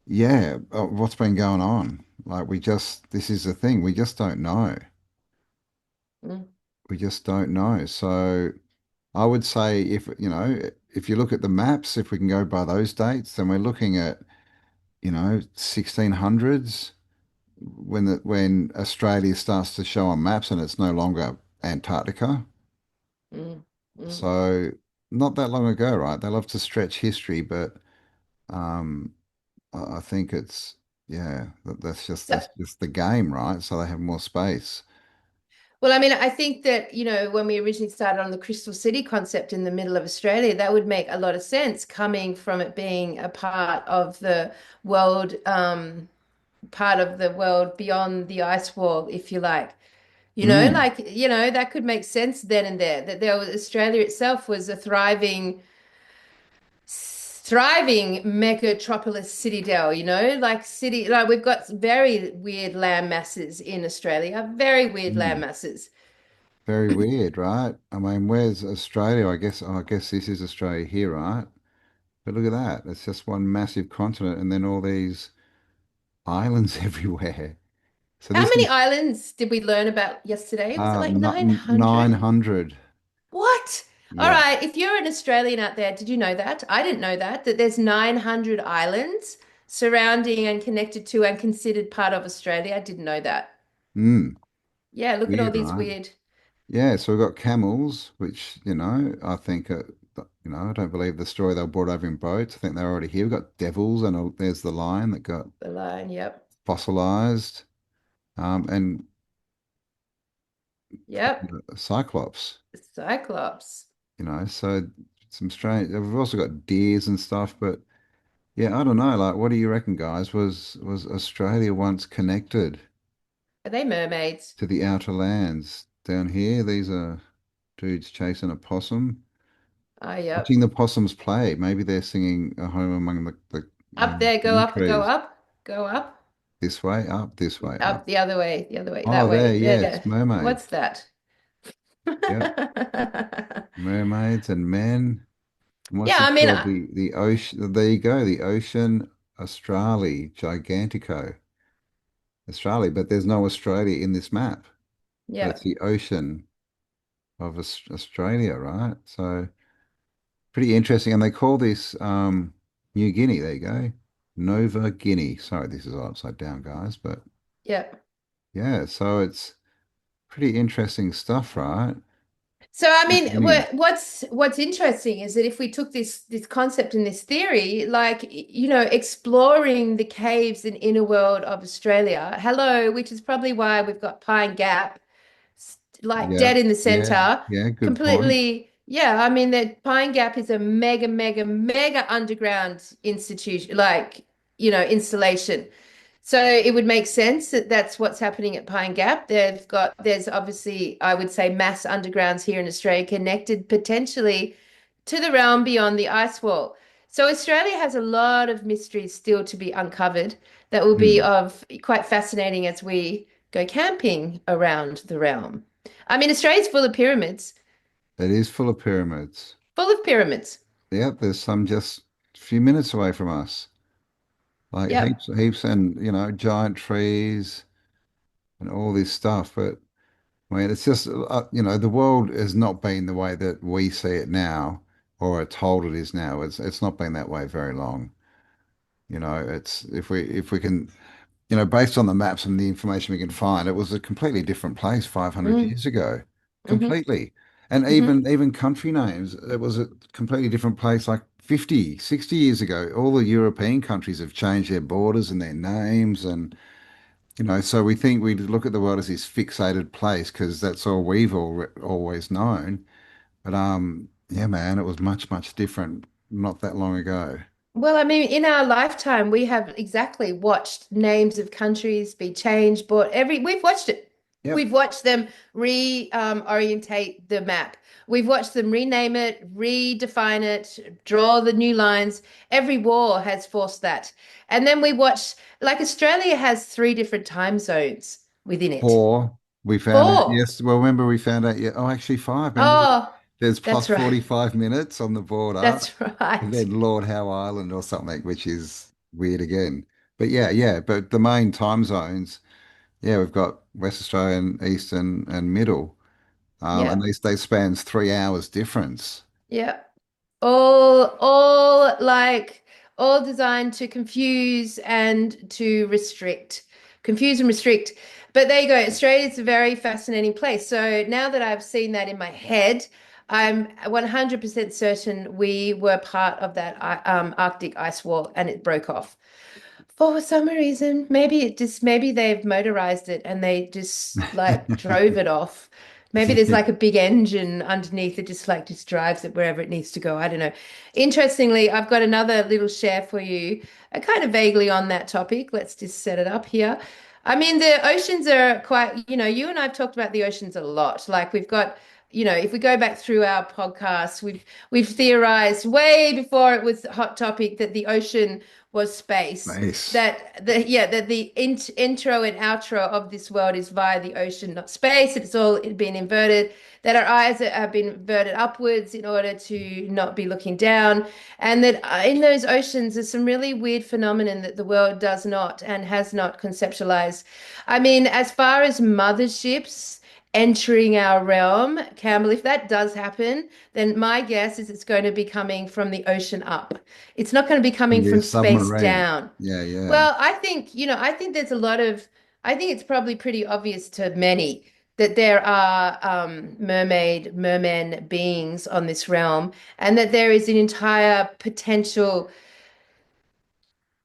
Yeah, what's been going on? Like, this is the thing. We just don't know. mm, We just don't know. So I would say if you look at the maps, if we can go by those dates, then we're looking at, 1600s when Australia starts to show on maps and it's no longer Antarctica. mm, mm. So not that long ago, right? They love to stretch history, but um, I think it's yeah, So, that's just the game, right? So they have more space. well, I mean, I think that, when we originally started on the Crystal City concept in the middle of Australia, that would make a lot of sense coming from it being a world, part of the world beyond the ice wall, if you like. Mm, That could make sense then and there, that Australia itself was a thriving megatropolis citadel, like we've got very weird land masses in Australia, very weird land mm. masses. Very weird, right? I mean, where's Australia? I guess this is Australia here, right? But look at that. It's just one massive continent and then all these islands everywhere. So How this many is islands did we learn about yesterday? Was it like 900? 900. What? All Yeah. right, if you're an Australian out there, did you know that? I didn't know that there's 900 islands surrounding and connected to and considered part of Australia. I didn't know that. Mm, Yeah, look at all weird, these right? weird. Yeah, so we've got camels, which, I think, I don't believe the story they were brought over in boats. I think they're already here. We've got devils, and there's the lion that got The line, yep. fossilized, and Yep. a cyclops, Cyclops. so some strange. We've also got deers and stuff, but yeah, I don't know. Like, what do you reckon, guys? Was Australia once connected Are they mermaids? to the outer lands down here? These are dudes chasing a possum. Oh, Watching yep. the possums play. Maybe they're singing a home among Up there, go the up, go trees. up, go up. This way, up, this way, up. Up the other way, Oh, that there, way. yeah, it's There. What's mermaids. that? Yep, mermaids and men. And Yeah, what's I it mean, called? The ocean. There you go. The ocean Australia, Gigantico, Australia. But there's no Australia in this map. But yeah, it's the ocean of Australia, right? So pretty interesting. And they call this New Guinea. There you go. Nova Guinea. Sorry, this is upside down, guys. But yeah. yeah, so it's pretty interesting stuff, right? So I New mean, Guinea. what's interesting is that if we took this concept and this theory, like exploring the caves and inner world of Australia, hello, which is probably why we've got Pine Gap, like Yeah, dead in the yeah, center, yeah. Good point. completely. Yeah, I mean that Pine Gap is a mega, mega, mega underground institution, like installation. So it would make sense that that's what's happening at Pine Gap. There's obviously, I would say, mass undergrounds here in Australia connected potentially to the realm beyond the ice wall. So Australia has a lot of mysteries still to be uncovered that will be Hmm. of quite fascinating as we go camping around the realm. I mean, Australia's full of pyramids, It is full of pyramids. full of pyramids. Yep, there's some just a few minutes away from us. Like Yep. heaps, and giant trees and all this stuff. But I mean, it's just the world has not been the way that we see it now, or are told it is now. It's not been that way very long. It's if we can, based on the maps and the information we can find, it was a completely different place 500 Mm, years ago. hmm Completely. And hmm even country names, it was a completely different place like 50, 60 years ago. All the European countries have changed their borders and their names, and so we think we look at the world as this fixated place because that's all we've always known. But yeah, man, it was much, much different not that long ago. Well, I mean, in our lifetime, we have exactly watched names of countries be changed, but we've watched it. Yep. We've watched them orientate the map. We've watched them rename it, redefine it, draw the new lines. Every war has forced that. And then we watch, like Australia has three different time zones within it. Four, we found out. Four. Yes, well, remember we found out. Yeah, oh, actually five. Remember, Oh, there's plus that's right. 45 minutes on the border, That's and right. then Lord Howe Island or something, which is weird again. But yeah. But the main time zones, yeah, we've got West Australian, Eastern, and Middle, and Yeah. they spans 3 hours difference. Yeah. All like all designed to confuse and to restrict, confuse and restrict. But there you go. Australia's a very fascinating place. So now that I've seen that in my head, I'm 100% certain we were part of that Arctic ice wall and it broke off. For some reason, maybe they've motorized it and they just like drove it off. Maybe there's like a big engine underneath that just drives it wherever it needs to go. I don't know. Interestingly, I've got another little share for you, kind of vaguely on that topic. Let's just set it up here. I mean, the oceans are quite, you and I've talked about the oceans a lot. Like we've got, if we go back through our podcasts, we've theorized way before it was a hot topic that the ocean was space. Nice. That the intro and outro of this world is via the ocean, not space. It's all been inverted. That our eyes have been inverted upwards in order to not be looking down, and that in those oceans there's some really weird phenomenon that the world does not and has not conceptualized. I mean, as far as motherships entering our realm, Campbell, if that does happen, then my guess is it's going to be coming from the ocean up. It's not going to be coming Yeah, from space submarine. down. Yeah, yeah. Well, I think there's a lot of, I think it's probably pretty obvious to many that there are merman beings on this realm, and that there is an entire potential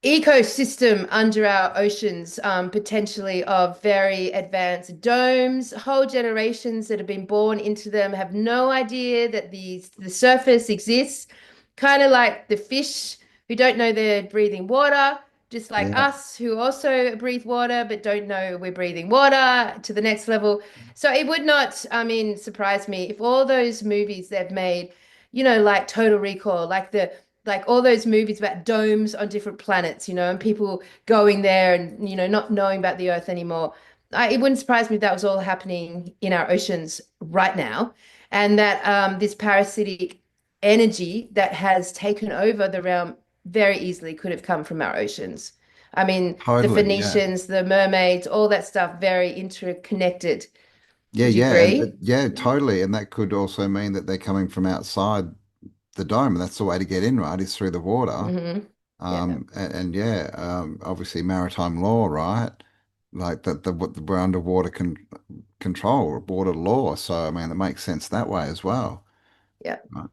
ecosystem under our oceans, potentially of very advanced domes. Whole generations that have been born into them have no idea that the surface exists. Kind of like the fish who don't know they're breathing water, just like Yeah. us who also breathe water but don't know we're breathing water to the next level. So it would not, I mean, surprise me if all those movies they've made, like Total Recall, like all those movies about domes on different planets, and people going there and, not knowing about the Earth anymore. It wouldn't surprise me if that was all happening in our oceans right now. And that this parasitic energy that has taken over the realm very easily could have come from our oceans. I mean, the Totally. Yeah. Phoenicians, the mermaids, all that stuff, very interconnected. Yeah, Would you yeah, and agree? yeah, totally. And that could also mean that they're coming from outside the dome, and that's the way to get in, right? Is through the water. Hmm. Yeah. And yeah, obviously maritime law, right? Like what we're underwater control, water law. So I mean, it makes sense that way as well. Yeah. Right?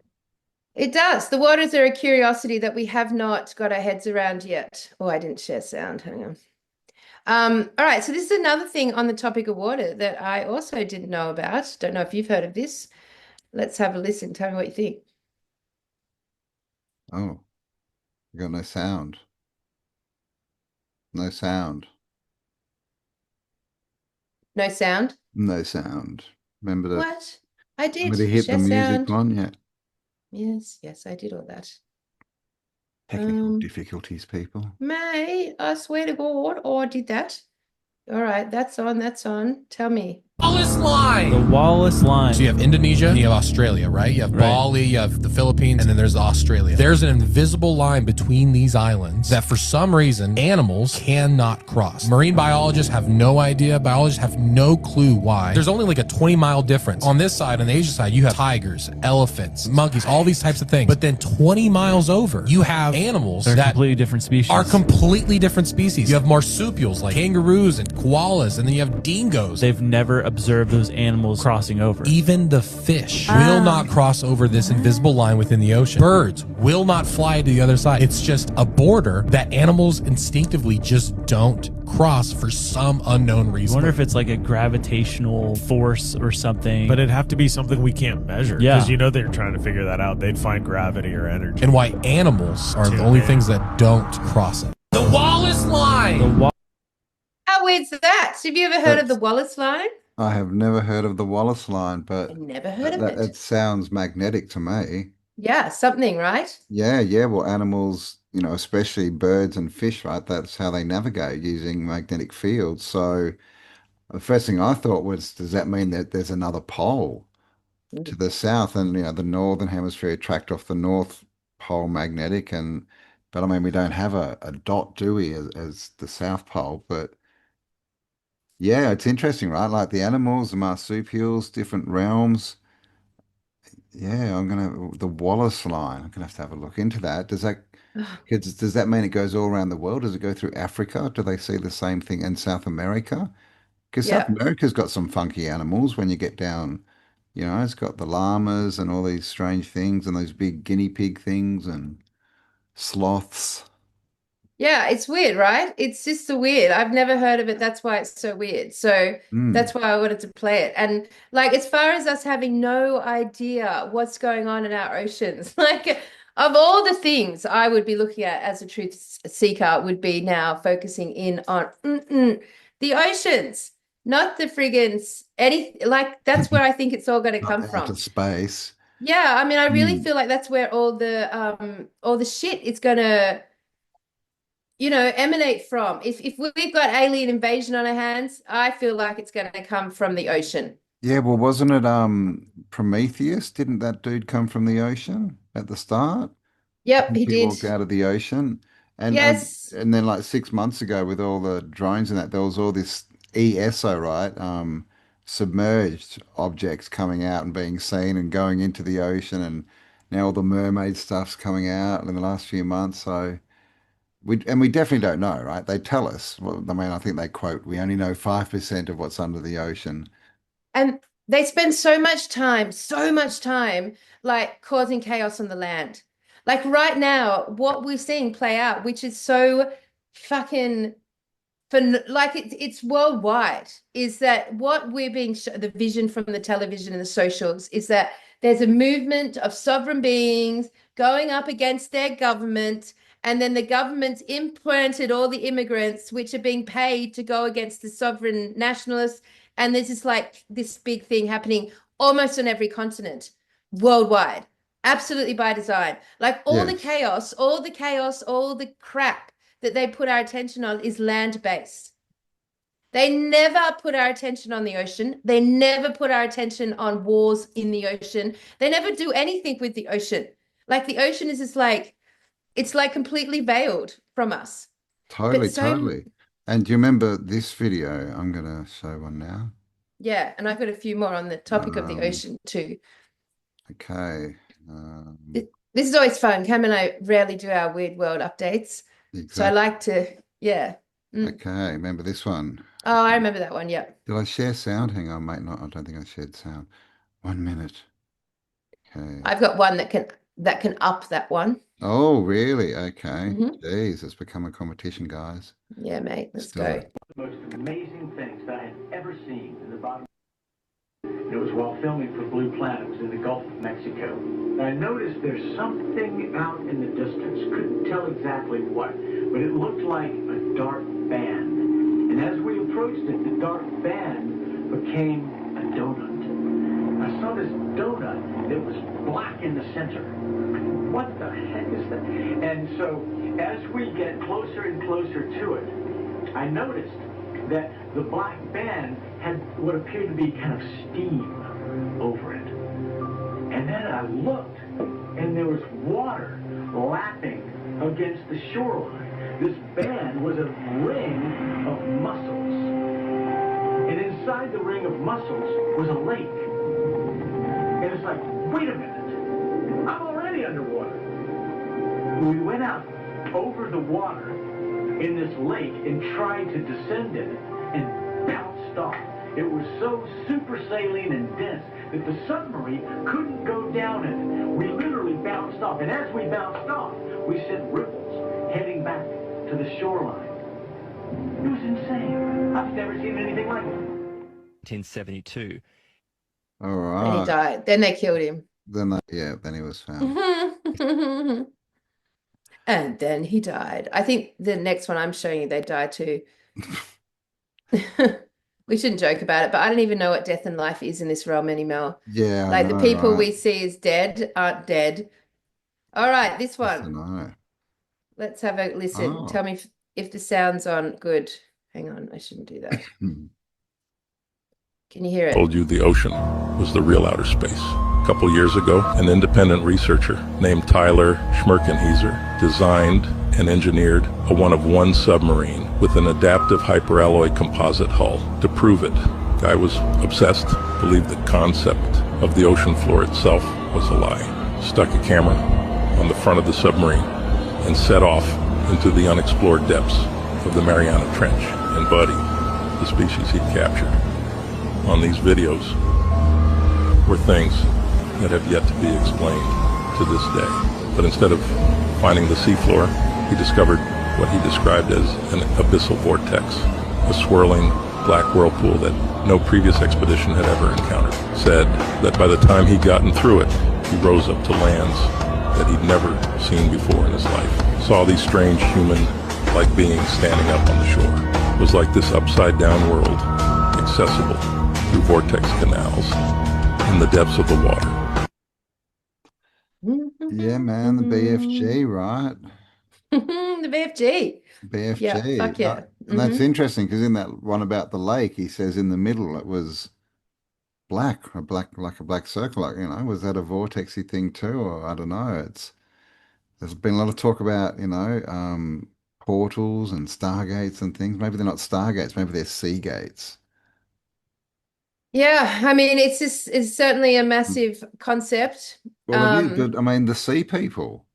It does. The waters are a curiosity that we have not got our heads around yet. Oh, I didn't share sound. Hang on. All right. So this is another thing on the topic of water that I also didn't know about. Don't know if you've heard of this. Let's have a listen. Tell me what you think. Oh, we got no sound. No sound. No sound? No sound. What? I did Remember to hit the share music sound. one? Yeah. Yes, yes, I did all that. Technical Um, difficulties, people. May I swear to God, I did that. All right, that's on. That's on. Tell me. Wallace line. The Wallace line. So you have Indonesia and you have Australia, right? You have Bali, you have the Philippines, and then there's Australia. There's an invisible line between these islands that for some reason animals cannot cross. Marine biologists have no idea. Biologists have no clue why. There's only like a 20-mile difference. On this side, on the Asia side, you have tigers, elephants, monkeys, all these types of things. But then 20 miles over, you have animals They're that completely different species. are completely different species. You have marsupials like kangaroos and koalas, and then you have dingoes. They've never observed those animals crossing over. Even the fish will not cross over this invisible line within the ocean. Birds will not fly to the other side. It's just a border that animals instinctively just don't cross for some unknown I reason. wonder if it's like a gravitational force or something. But it'd have to be something we can't measure. Yeah. Because you know they're trying to figure that out. They'd find gravity or energy. And why animals are the only things that don't cross it. The Wallace line. How weird's that? Have you ever heard of the Wallace line? I have never heard of the Wallace line, but I've never heard of that, it. it sounds magnetic to me. Yeah, something, right? Yeah, yeah. Well, animals, especially birds and fish, right? That's how they navigate using magnetic fields. So the first thing I thought was, does that mean that there's another pole to the south? And, the northern hemisphere attract off the north pole magnetic. But I mean, we don't have a dot, do we, as the south pole? But yeah, it's interesting, right? Like the animals, the marsupials, different realms. Yeah, the Wallace line. I'm gonna have to have a look into that. Does that mean it goes all around the world? Does it go through Africa? Do they see the same thing in South America? Because South Yeah. America's got some funky animals when you get down, it's got the llamas and all these strange things and those big guinea pig things and sloths. Yeah, it's weird, right? It's just so weird. I've never heard of it. That's why it's so weird. So Mm, that's why I wanted to play it. And like, as far as us having no idea what's going on in our oceans, like of all the things I would be looking at as a truth seeker, would be now focusing in on the oceans, not the friggin' any like that's where I think it's all going to not come outer from. space. Yeah, I mean, I really Mm. feel like that's where all the shit is gonna emanate from. If we've got alien invasion on our hands, I feel like it's going to come from the ocean. Yeah, well, wasn't it Prometheus? Didn't that dude come from the ocean at the start? Yep, he He did. walked out of the ocean, and and Yes. and then like 6 months ago, with all the drones and that, there was all this ESO, right? Submerged objects coming out and being seen and going into the ocean, and now all the mermaid stuff's coming out in the last few months. So we definitely don't know, right? They tell us. Well, I mean, I think they quote, "We only know 5% of what's under the ocean." And they spend so much time, like causing chaos on the land. Like right now, what we're seeing play out, which is so fucking for like it's worldwide, is that what we're being the vision from the television and the socials is that there's a movement of sovereign beings going up against their government, and then the government's implanted all the immigrants which are being paid to go against the sovereign nationalists, and there's just like this big thing happening almost on every continent worldwide, absolutely by design. Like Yes, all the chaos, all the crap that they put our attention on is land based. They never put our attention on the ocean. They never put our attention on wars in the ocean. They never do anything with the ocean. Like the ocean is just like, it's like completely veiled from us. But totally, so, totally. And do you remember this video? I'm gonna show one now. yeah. And I've got a few more on the topic of the Um, ocean too. okay. This is always fun. Cam and I rarely do our weird world updates. So I Exactly. like to, yeah. Mm. Okay, remember this one. Oh, I remember that one. Yeah. Did I share sound? Hang on, mate. Not, I don't think I shared sound. 1 minute. Okay. I've got one that can up that one. Oh, really? Okay. Hmm. Jeez, it's become a competition, guys. Yeah, mate, Let's let's do go. it. The most amazing things that I had ever seen in the bottom. It was while filming for Blue Planet. It was in the Gulf of Mexico. I noticed there's something out in the distance. Couldn't tell exactly what, but it looked like a dark band. And as we approached it, the dark band became a donut. I saw this donut that was black in the center. What the heck is that? And so as we get closer and closer to it, I noticed that The black band had what appeared to be kind of steam over it. And then I looked, and there was water lapping against the shoreline. This band was a ring of mussels. And inside the ring of mussels was a lake. And it's like, wait a minute, I'm already underwater. We went out over the water in this lake and tried to descend in it and bounced off. It was so super saline and dense that the submarine couldn't go down in it. We literally bounced off. And as we bounced off, we sent ripples heading back to the shoreline. It was insane. I've never seen anything like it. 1972. All And he right. died. Then they killed him. Then he was found. And then he died. I think the next one I'm showing you, they died too. We shouldn't joke about it, but I don't even know what death and life is in this realm anymore. Yeah, I Like the know, people right? we see as dead aren't dead. All right, this Yes, I one. know. Let's have a listen. Oh. Tell me if the sound's on. Good. Hang on, I shouldn't do that. Can you hear it? Told you the ocean was the real outer space. A couple years ago, an independent researcher named Tyler Schmerkenhieser designed and engineered a one-of-one submarine with an adaptive hyperalloy composite hull to prove it. Guy was obsessed, believed the concept of the ocean floor itself was a lie. Stuck a camera on the front of the submarine and set off into the unexplored depths of the Mariana Trench. And Buddy, the species he captured on these videos, were things that have yet to be explained to this day. But instead of finding the seafloor, he discovered what he described as an abyssal vortex, a swirling black whirlpool that no previous expedition had ever encountered. Said that by the time he'd gotten through it, he rose up to lands that he'd never seen before in his life. Saw these strange human-like beings standing up on the shore. It was like this upside-down world, accessible through vortex canals in the depths of the water. Yeah, man, the BFG, right? The BFG. BFG. Yeah, fuck yeah. And that's interesting because in that one about the lake, he says in the middle it was black, like a black circle. Like, was that a vortexy thing too? Or I don't know. There's been a lot of talk about, portals and stargates and things. Maybe they're not stargates, maybe they're sea gates. Yeah, I mean, it's certainly a massive concept. Well, it is, but I mean, the sea people.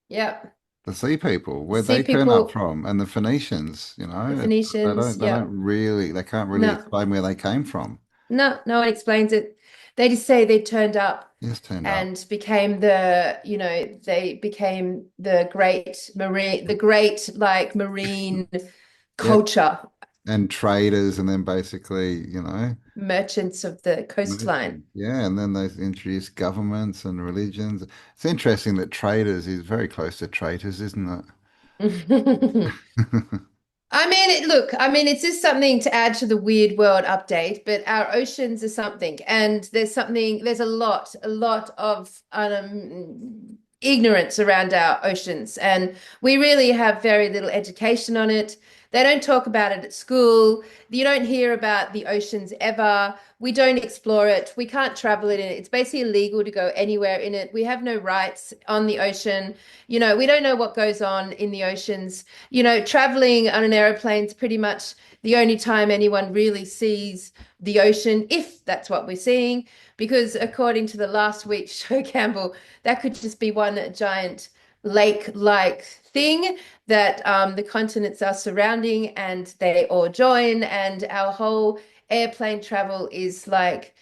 Yeah. The sea people, where'd Sea they turn up people, from? And the Phoenicians, the they Phoenicians, they yeah. can't really No, explain where they came from. no one explains it. They just say they turned up Just turned up. and became they became the great marine Yeah, culture, and traders, and then basically, merchants of the coastline. yeah, and then they introduced governments and religions. It's interesting that traders is very close to traitors, isn't it? I mean, it's just something to add to the weird world update, but our oceans are something, and there's a lot of ignorance around our oceans, and we really have very little education on it. They don't talk about it at school. You don't hear about the oceans ever. We don't explore it. We can't travel in it. It's basically illegal to go anywhere in it. We have no rights on the ocean. We don't know what goes on in the oceans. Traveling on an airplane is pretty much the only time anyone really sees the ocean, if that's what we're seeing, because according to the last week's show, Campbell, that could just be one giant lake-like thing that the continents are surrounding and they all join, and our whole airplane travel is like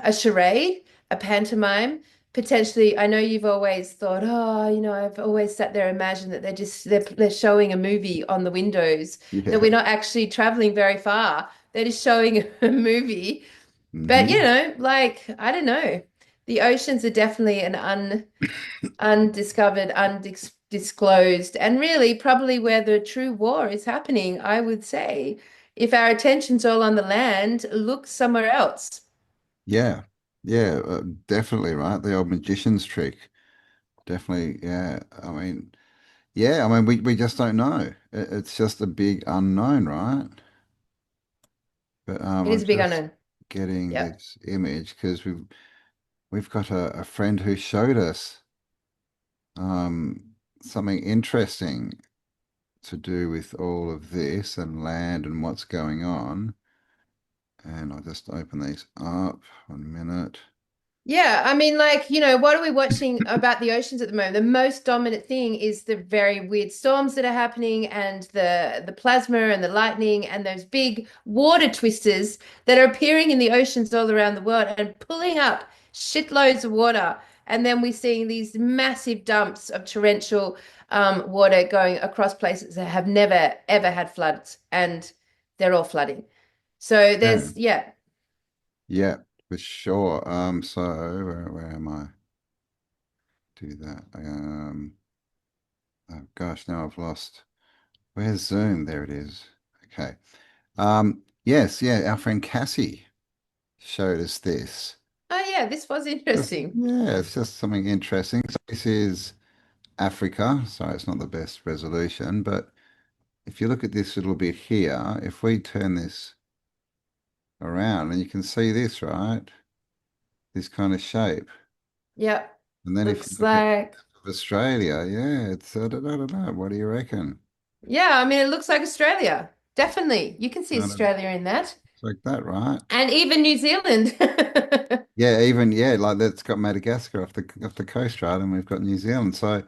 a charade, a pantomime. Potentially, I know you've always thought, I've always sat there and imagined that they're showing a movie on the windows, Yeah. that we're not actually traveling very far. They're just showing a movie. But I don't know. The oceans are definitely an undiscovered, undisclosed, and really probably where the true war is happening, I would say. If our attention's all on the land, look somewhere else. Yeah, yeah, definitely, right. The old magician's trick. Definitely, yeah. I mean, we just don't know. It's just a big unknown, right? But It is I'm a big just unknown. getting Yep. this image because we've got a friend who showed us something interesting to do with all of this and land and what's going on. And I'll just open these up. 1 minute. Yeah, I mean, like, what are we watching about the oceans at the moment? The most dominant thing is the very weird storms that are happening and the plasma and the lightning and those big water twisters that are appearing in the oceans all around the world and pulling up shitloads of water. And then we're seeing these massive dumps of torrential water going across places that have never, ever had floods, and they're all flooding. So Yeah, yeah. yeah, for sure. So where am I? Do that. Oh gosh, now I've lost. Where's Zoom? There it is. Okay. Yes, yeah, our friend Cassie showed us this. Oh, yeah, this was interesting. Yeah, it's just something interesting. So this is Africa. Sorry, it's not the best resolution, but if you look at this little bit here, if we turn this around and you can see this, right? This kind of shape. Yep. And then if you Looks look at like, Australia, yeah, it's I don't know. What do you reckon? yeah, I mean, it looks like Australia. Definitely. You can see Kind of Australia in that. like that, right? And even New Zealand. Yeah, even yeah, like that's got Madagascar off the coast, right? And we've got New Zealand. So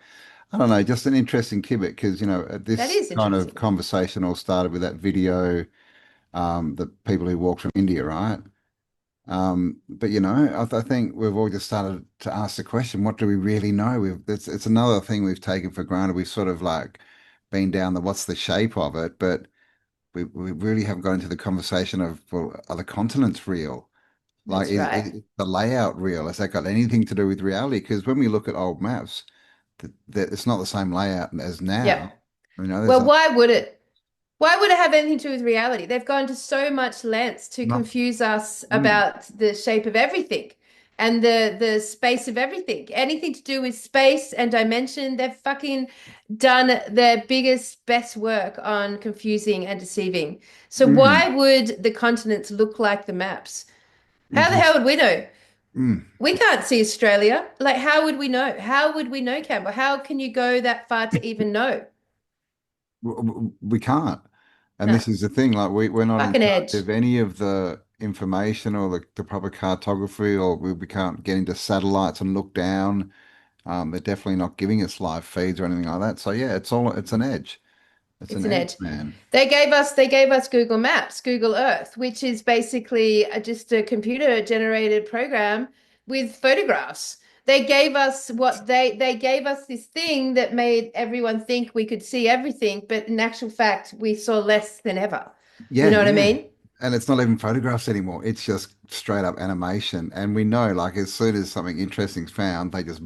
I don't know, just an interesting tidbit because That this is kind of interesting. conversation all started with that video, the people who walked from India, right? But I think we've all just started to ask the question, what do we really know? It's another thing we've taken for granted. We've sort of like been down the what's the shape of it, but we really haven't got into the conversation of, well, are the continents real? Like, That's right. is the layout real? Has that got anything to do with reality? Because when we look at old maps, it's not the same layout as now. Yep. There's Well, why would it? Why would it have anything to do with reality? They've gone to so much lengths to not. confuse us Mm, about the shape of everything and the space of everything. Anything to do with space and dimension, they've fucking done their biggest, best work on confusing and deceiving. So mm, why would the continents look like the maps? How the hell just would we know? mm. We can't see Australia. Like, how would we know? How would we know, Campbell? How can you go that far to even know? We can't. And No, this is the thing, like we're not in fucking charge edge. of any of the information or the proper cartography, or we can't get into satellites and look down. They're definitely not giving us live feeds or anything like that. So yeah, it's an edge. It's It's an an edge, edge. man. They gave us Google Maps, Google Earth, which is basically just a computer generated program with photographs. They gave us this thing that made everyone think we could see everything, but in actual fact, we saw less than ever. You Yeah, know what I yeah. mean? And it's not even photographs anymore. It's just straight up animation. And we know, like, as soon as something interesting's found, they just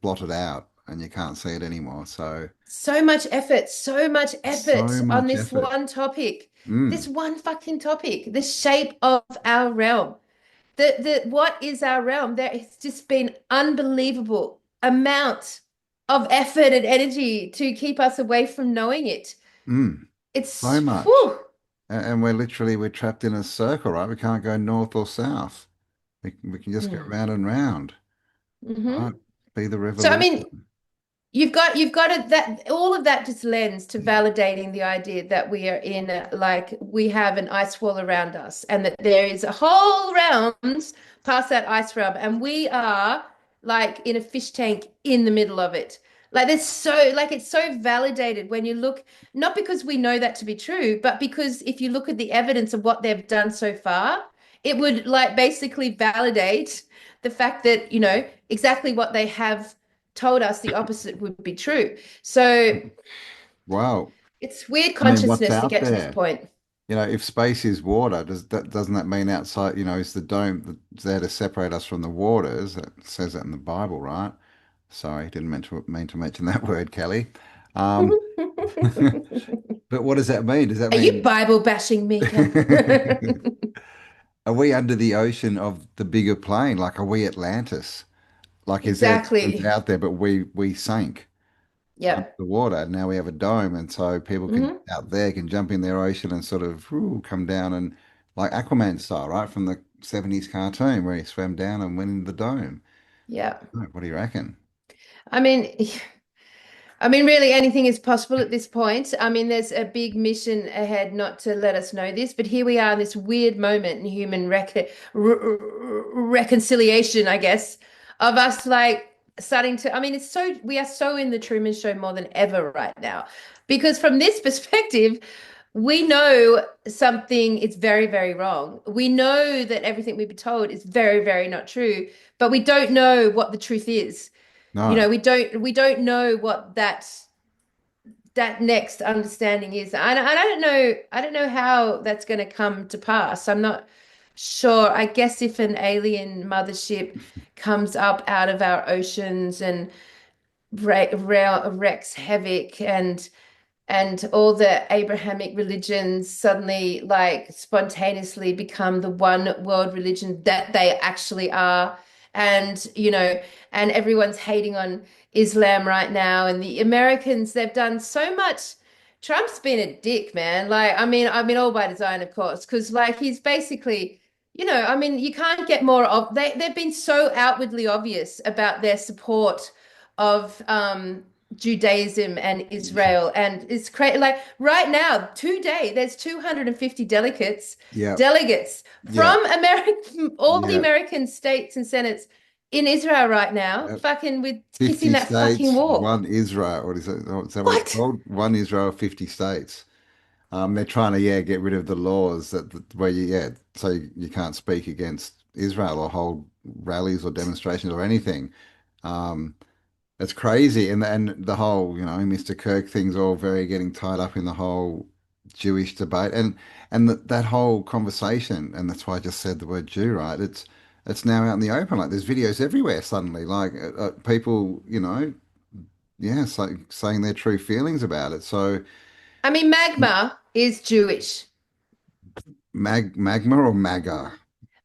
blot it out and you can't see it ananymore. So, So much effort so on much this effort. one topic, this Mm, one fucking topic, the shape of our realm. What is our realm? There has just been unbelievable amount of effort and energy to keep us away from knowing it. mm, so It's much. whew. And we're trapped in a circle, right? We can't go north or south. We can just go Mm. round and round, Hmm. right? Be the So I revolution. mean, you've got to, that all of that just lends to validating the idea that we are in like we have an ice wall around us and that there is a whole realms past that ice realm and we are like in a fish tank in the middle of it. Like there's so like it's so validated when you look, not because we know that to be true, but because if you look at the evidence of what they've done so far, it would like basically validate the fact that, exactly what they have told us the opposite would be true. So Wow. it's weird I mean, what's consciousness to out get to this there? point. If space is water, doesn't that mean outside, is the dome there to separate us from the waters? It says that in the Bible, right? Sorry, didn't mean to mention that word, Kelly. Um, but what does that mean? Does that Are you mean Bible bashing me, Cam? are we under the ocean of the bigger plane? Like, are we Atlantis? Like, is there aliens Exactly. out there, but we sank under Yep. the water? Now we have a dome, and so people can Hmm. out there can jump in their ocean and sort of come down and like Aquaman style, right? From the 70s cartoon where he swam down and went in the dome. Yeah. Right, what do you reckon? I mean, I mean, really, anything is possible at this point. I mean, there's a big mission ahead not to let us know this, but here we are in this weird moment in human reconciliation, I guess, of us like starting to. I mean, we are so in the Truman Show more than ever right now, because from this perspective, we know something is very, very wrong. We know that everything we've been told is very, very not true, but we don't know what the truth is. You No. know, we don't know what that next understanding is. And I don't know how that's going to come to pass. I'm not sure. I guess if an alien mothership comes up out of our oceans and wreaks havoc, and all the Abrahamic religions suddenly like spontaneously become the one world religion that they actually are. And, and everyone's hating on Islam right now. And the Americans, they've done so much. Trump's been a dick, man. Like, I mean, all by design, of course, because like he's basically, I mean, you can't get more of they've been so outwardly obvious about their support of Judaism and Israel, and it's crazy. Like right now, today, there's 250 Yeah. delegates Yeah. from America, all the Yeah. American states and senates in Israel right now, Yep. fucking with kissing 50 that fucking states, wall. one Israel. What is it? Oh, is that what it's What? called? One Israel, 50 states. They're trying to, yeah, get rid of the laws where so you can't speak against Israel or hold rallies or demonstrations or anything. Um, it's crazy, and the whole, Mr. Kirk thing's all very getting tied up in the whole Jewish debate, and that whole conversation, and that's why I just said the word Jew, right? It's now out in the open. Like there's videos everywhere suddenly, like people, yeah, saying their true feelings about it. So I mean, magma is Jewish. magma or MAGA?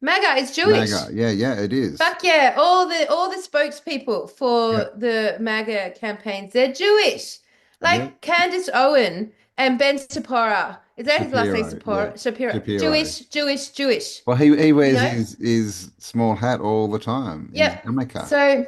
MAGA is Jewish. MAGA, yeah, yeah, it is. Fuck yeah. All the spokespeople Yeah, for the MAGA campaigns, they're Jewish. yeah, Like Candace Owen and Ben Sapora. Is that his last name? Shapiro, yeah, Sapora? Shapiro. Shapiro. Jewish, Jewish, Jewish. Well, he You wears know? his small hat all the time, his Yep. yarmulke. So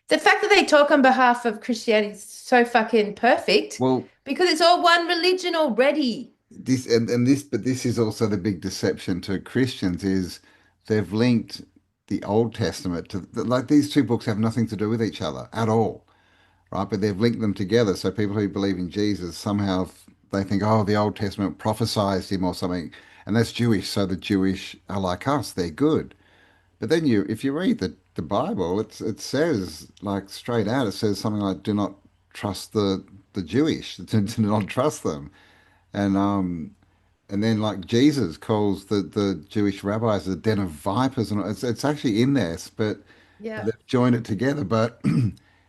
the fact that they talk on behalf of Christianity is so fucking perfect Well, because it's all one religion already. but this is also the big deception to Christians is they've linked the Old Testament to like these two books have nothing to do with each other at all, right? But they've linked them together. So people who believe in Jesus somehow they think, oh, the Old Testament prophesied him or something, and that's Jewish. So the Jewish are like us; they're good. But then if you read the Bible, it says like straight out, it says something like, "Do not trust the Jewish, do not trust them," and um. And then, like Jesus calls the Jewish rabbis the den of vipers, and it's actually in there, but Yeah. they've joined it together. But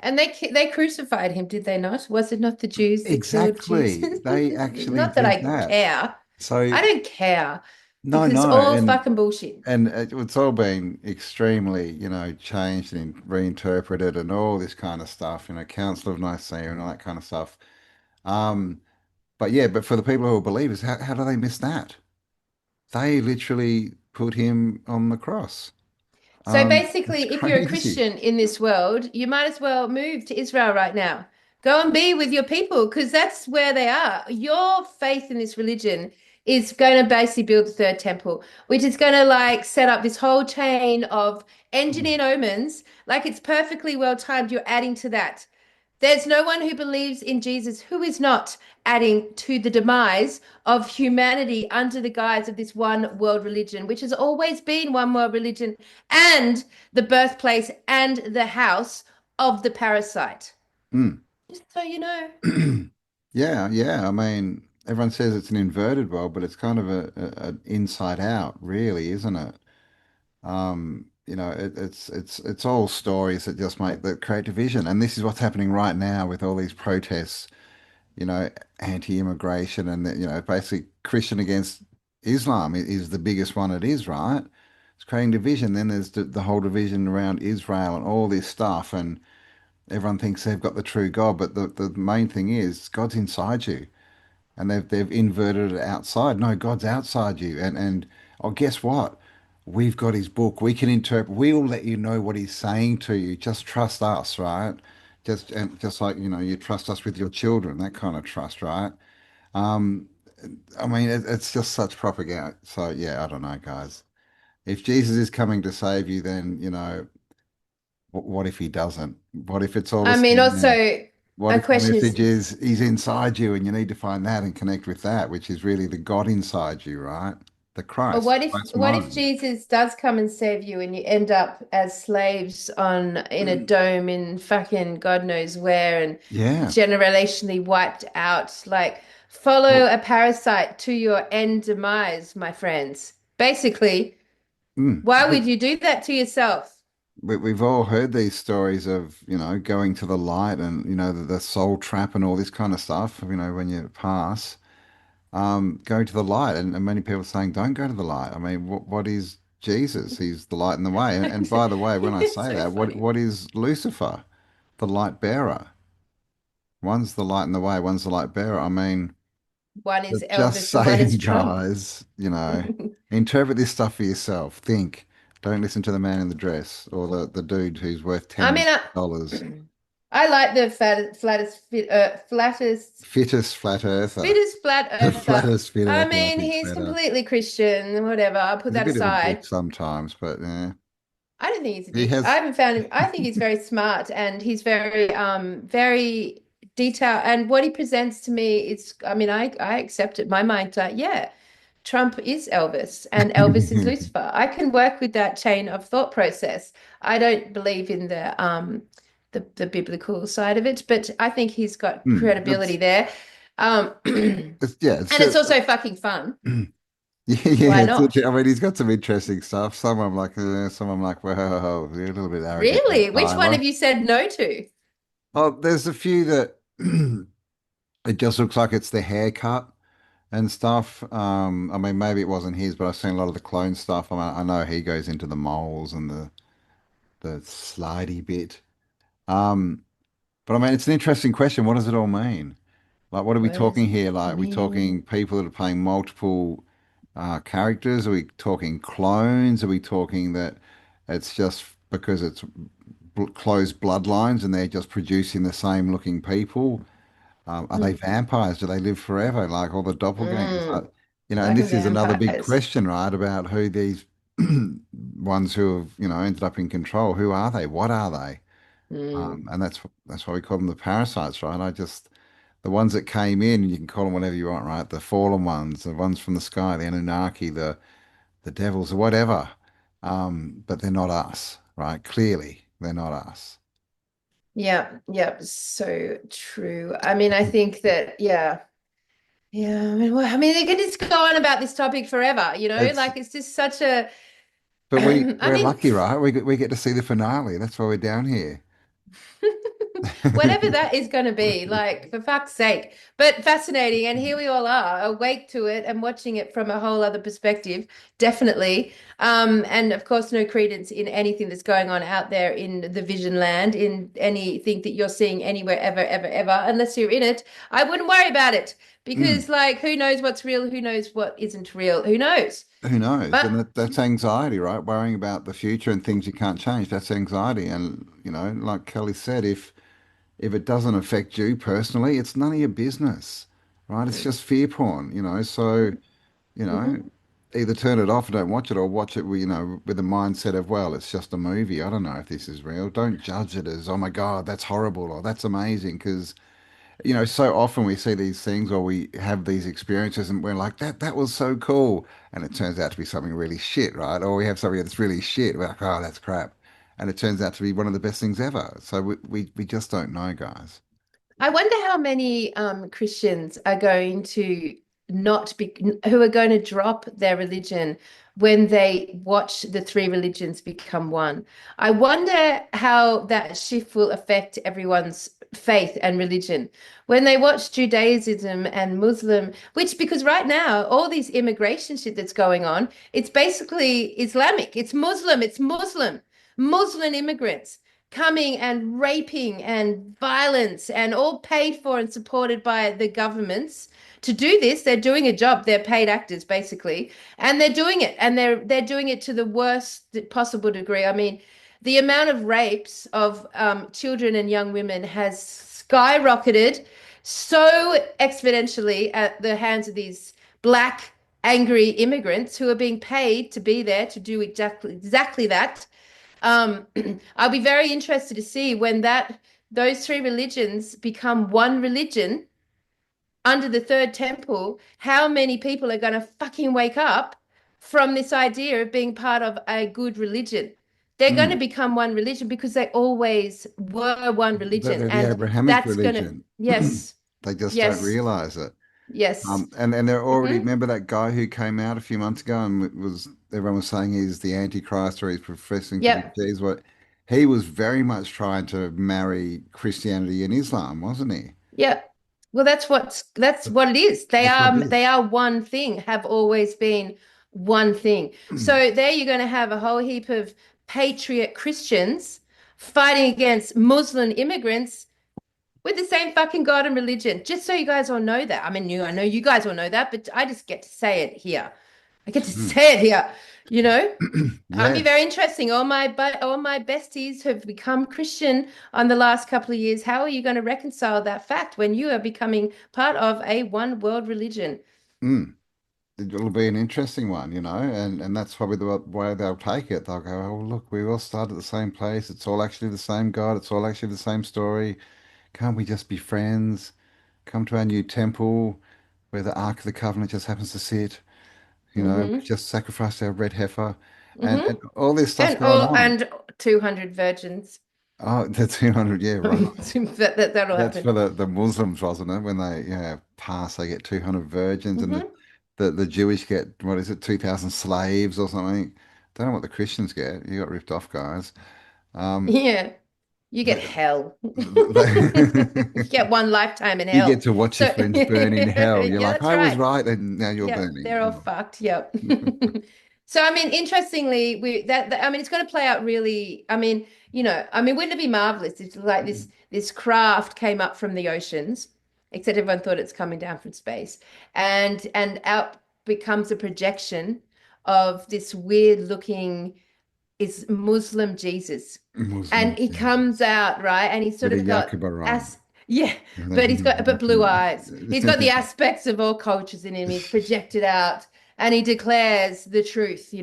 And they crucified him, did they not? Was it not the Jews that killed exactly, Jesus? they actually Not that did I that. care. So I don't care no, because it's no, all fucking bullshit. and it's all been extremely, changed and reinterpreted and all this kind of stuff. Council of Nicaea and all that kind of stuff. Um, but yeah, but for the people who are believers, how do they miss that? They literally put him on the cross. So It's basically, if you're a crazy. Christian in this world, you might as well move to Israel right now. Go and be with your people because that's where they are. Your faith in this religion is going to basically build the third temple, which is going to like set up this whole chain of engineered omens. Like it's perfectly well timed. You're adding to that. There's no one who believes in Jesus who is not adding to the demise of humanity under the guise of this one world religion, which has always been one world religion and the birthplace and the house of the parasite. Mm. Just so you know. Yeah, yeah. I mean, everyone says it's an inverted world, but it's kind of an inside out, really, isn't it? It's all stories that just make that create division, and this is what's happening right now with all these protests, anti-immigration, and basically Christian against Islam is the biggest one it is, right? It's creating division. Then there's the whole division around Israel and all this stuff, and everyone thinks they've got the true God, but the main thing is God's inside you, and they've inverted it outside. No, God's outside you, and oh, guess what? We've got his book. We can interpret. We'll let you know what he's saying to you. Just trust us, right? Just like, you trust us with your children, that kind of trust, right? Um, I mean, it's just such propaganda. So yeah, I don't know, guys. If Jesus is coming to save you, then, what if he doesn't? What if it's all a I mean, scam? also What a if the question is, message is he's inside you and you need to find that and connect with that, which is really the God inside you, right? The or Christ, what if Christ's what if mind. Jesus does come and save you and you end up as slaves on in a dome in fucking God knows where and Yeah. generationally wiped out? Like follow Well, a parasite to your end demise, my friends. Basically, why but would you do that to yourself? we've all heard these stories of, going to the light and, the soul trap and all this kind of stuff, when you pass, going to the light. And many people saying, don't go to the light. I mean, what is Jesus? He's the light and the way. And by the way, when I It's say so that, what funny. what is Lucifer? The light bearer. One's the light and the way, one's the light bearer. I mean, One is just Elvis and one is saying, Trump. guys, interpret this stuff for yourself. Think. Don't listen to the man in the dress or the dude who's worth I $10 mean, million. I like the Fittest flat earther. fittest flat The earther. flattest fit I earther, I mean, think's he's better. completely Christian, whatever. I'll put He's a that bit of a dick aside. sometimes, but yeah. I don't think he's a He dick. I has haven't found him. I think he's very smart and he's very detailed. And what he presents to me is, I mean, I accept it. My mind's like, yeah, Trump is Elvis and Elvis is Lucifer. I can work with that chain of thought process. I don't believe in the biblical side of it, but I think he's got credibility that's there. And yeah, it's it's also fucking fun. yeah, Why yeah. not? I mean, he's got some interesting stuff. Some I'm like, well, you're a little bit arrogant there, Really? Which one Tyler. have you said no to? Oh, there's a few that it just looks like it's the haircut and stuff. I mean, maybe it wasn't his, but I've seen a lot of the clone stuff. I mean, I know he goes into the moles and the slidey bit. Um, but I mean, it's an interesting question. What does it all mean? Like, what are we What does talking it here? Like, are we talking mean? people that are playing multiple characters? Are we talking clones? Are we talking that it's just because it's closed bloodlines and they're just producing the same looking people? Are they Hmm. vampires? Do they live forever? Like all the doppelgangers? Mm, And like this is another big vampires. question, right? About who these ones who have, ended up in control. Who are they? What are they? Mm. And that's why we call them the parasites, right? The ones that came in, you can call them whatever you want, right? The fallen ones, the ones from the sky, the Anunnaki, the devils, or whatever. But they're not us, right? Clearly, they're not us. Yeah, yeah, so true. I mean, I think that, yeah. Yeah, I mean, well, I mean, they can just go on about this topic forever, It's like it's just such a, but I we're mean, lucky, right? We get to see the finale. That's why we're down here. whatever that is going to be, like for fuck's sake. But fascinating. And here we all are, awake to it and watching it from a whole other perspective, definitely. And of course, no credence in anything that's going on out there in the vision land, in anything that you're seeing anywhere, ever, ever, ever, unless you're in it. I wouldn't worry about it Mm. because, like, who knows what's real? Who knows what isn't real? Who knows? Who knows? But And that's anxiety, right? Worrying about the future and things you can't change. That's anxiety. And, like Kelly said, if it doesn't affect you personally, it's none of your business, right? It's just fear porn, So, you know, Mhm. either turn it off and don't watch it or watch it with, with a mindset of, well, it's just a movie. I don't know if this is real. Don't judge it as, oh my God, that's horrible or that's amazing. Because, so often we see these things or we have these experiences and we're like, that was so cool. And it turns out to be something really shit, right? Or we have something that's really shit. We're like, oh, that's crap. And it turns out to be one of the best things ever. So we just don't know, guys. I wonder how many Christians are going to not be, who are going to drop their religion when they watch the three religions become one. I wonder how that shift will affect everyone's faith and religion when they watch Judaism and Muslim, which because right now all these immigration shit that's going on, it's basically Islamic, it's Muslim, Muslim immigrants. coming and raping and violence and all paid for and supported by the governments to do this. They're doing a job. They're paid actors basically, and they're doing it, and they're doing it to the worst possible degree. I mean, the amount of rapes of children and young women has skyrocketed so exponentially at the hands of these black angry immigrants who are being paid to be there to do exactly that. I'll be very interested to see when those three religions become one religion under the third temple, how many people are going to fucking wake up from this idea of being part of a good religion. They're going to become one religion because they always were one But religion. they're the And Abrahamic that's going to, religion. yes, They just don't yes, realize it. yes. And they're already, Hmm. remember that guy who came out a few months ago and everyone was saying he's the Antichrist or he's professing to be Yep. Jesus. What he was very much trying to marry Christianity and Islam, wasn't he? Yep. Well, that's what it is. They That's what are it they is. are one thing, have always been one thing. So there you're going to have a whole heap of patriot Christians fighting against Muslim immigrants with the same fucking God and religion. Just so you guys all know that. I mean, I know you guys all know that, but I just get to say it here. I get to say it here, you know? It'll be very Yes. interesting. All my besties have become Christian on the last couple of years. How are you going to reconcile that fact when you are becoming part of a one world religion? Mm. It'll be an interesting one, and that's probably the way they'll take it. They'll go, oh, look, we all started at the same place. It's all actually the same God. It's all actually the same story. Can't we just be friends? Come to our new temple where the Ark of the Covenant just happens to sit. Mm-hmm. Just sacrifice our red heifer and Mm-hmm. all this stuff And going all on. and 200 virgins. Oh, the 200, yeah, right. That'll That's happen. for the Muslims, wasn't it? When they, pass, they get 200 virgins, and Mm-hmm. the Jewish get, what is it, 2,000 slaves or something. Don't know what the Christians get. You got ripped off, guys. Um, Yeah. You get they, hell. You they, get one lifetime in you get hell. to watch your So friends burn in hell. You're yeah, like, that's I was right. right, and now you're Yep, burning. they're all fucked. Yep. So I mean, interestingly, I mean, it's going to play out really. I mean, wouldn't it be marvelous if like this craft came up from the oceans, except everyone thought it's coming down from space, and out becomes a projection of this weird looking is Muslim Jesus. Muslim And he comes Jesus out, right? And he's sort with a of got yakuba on. as yeah, but blue eyes. He's got the aspects of all cultures in him. He's projected out and he declares the truth,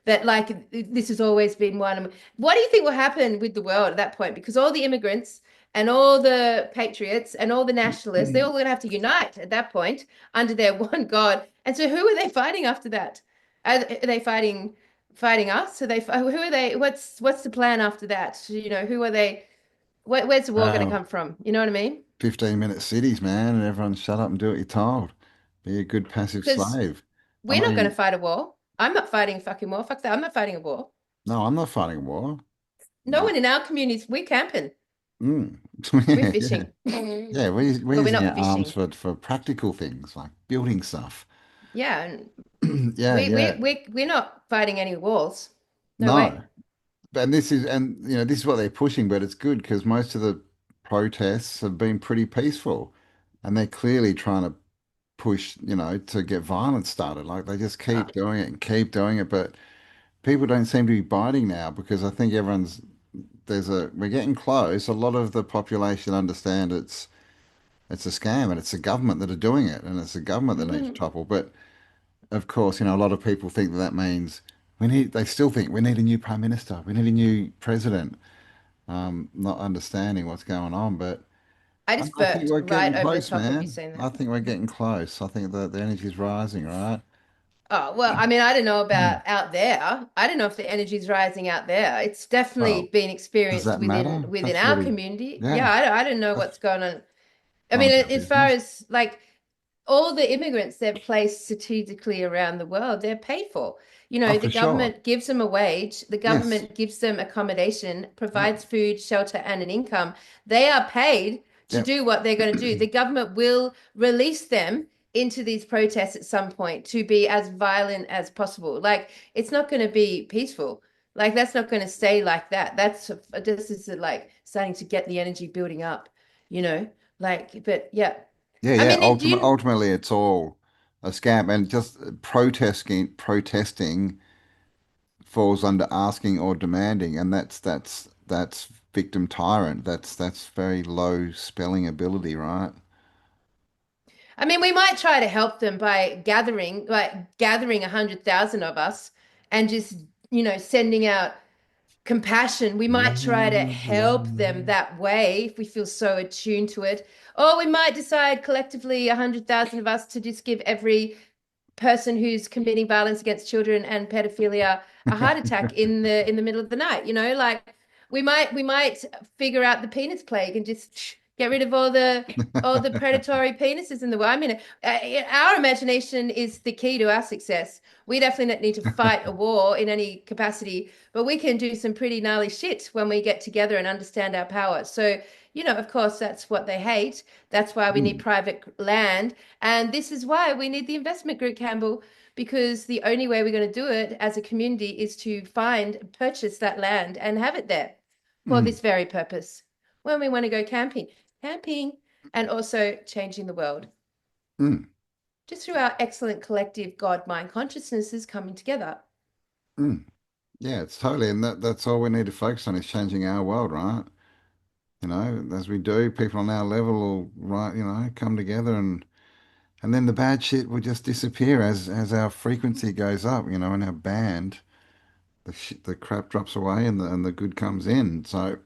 that like this has always been one. What do you think will happen with the world at that point? Because all the immigrants and all the patriots and all the nationalists, they're all going to have to unite at that point under their one God. And so who are they fighting after that? Are they fighting us? Who are they? What's the plan after that? Who are they? Where's the war going to Uh, come from? You know what I mean? 15-minute cities, man, and everyone shut up and do what you're told. Be a good passive Because slave. I we're not going to mean, fight a war. I'm not fighting a fucking war. Fuck that. I'm not fighting a war. no, I'm not fighting a war. No No. one in our communities. We're camping. Mm. We're Yeah, yeah. fishing. Yeah, we're Well, we're using not our arms fishing. for practical things like building stuff. Yeah, and Yeah, we yeah. we we we're not fighting any wars. No way. No. This is what they're pushing, but it's good because most of the protests have been pretty peaceful and they're clearly trying to push, to get violence started. Like they just Uh, keep doing it and keep doing it, but people don't seem to be biting now because I think we're getting close. A lot of the population understand it's a scam and it's the government that are doing it and it's the government that needs to topple. But of course, a lot of people think that means they still think we need a new prime minister, we need a new president, not understanding what's going on. But I I just I think burped we're right getting over the close, top of you man. saying I that. think we're getting close. I think that the energy's rising, right? Oh, well, I mean, I don't know about out there. I don't know if the energy's rising out there. It's Well, definitely been does experienced that within matter? within That's our really, community. Yeah, yeah, I don't know that's what's going on. I none mean, of our as far business. as like all the immigrants they've placed strategically around the world, they're paid for. Oh, The for sure. government gives them a wage, the Yes. government gives them accommodation, Yep. provides food, shelter, and an income. They are paid to Yep. do what they're going to do. The government will release them into these protests at some point to be as violent as possible. Like it's not going to be peaceful. Like that's not going to stay like that. That's this is like starting to get the energy building up, you know. Like, but yeah, Yeah, I yeah. mean, do you? Ultimately, it's all a scam, and just protesting falls under asking or demanding, and that's victim tyrant. That's very low spelling ability, right? I mean, we might try to help them by gathering 100,000 of us and just, sending out compassion. We might try to help them that way if we feel so attuned to it. Or we might decide collectively 100,000 of us to just give every person who's committing violence against children and pedophilia a heart attack in the middle of the night. Like we might figure out the penis plague and just get rid of all the predatory penises in the world. I mean, our imagination is the key to our success. We definitely don't need to fight a war in any capacity, but we can do some pretty gnarly shit when we get together and understand our power. So, of course, that's what they hate. That's why we need Mm, private land. And this is why we need the investment group, Campbell, because the only way we're going to do it as a community is to purchase that land and have it there for mm, this very purpose. When we want to go camping, and also changing the world. mm, Just through our excellent collective God mind consciousnesses coming together. mm. Yeah, it's totally, and that's all we need to focus on is changing our world, right? As we do, people on our level will, right, come together and then the bad shit will just disappear as our frequency goes up, and our band, the crap drops away and the good comes in. So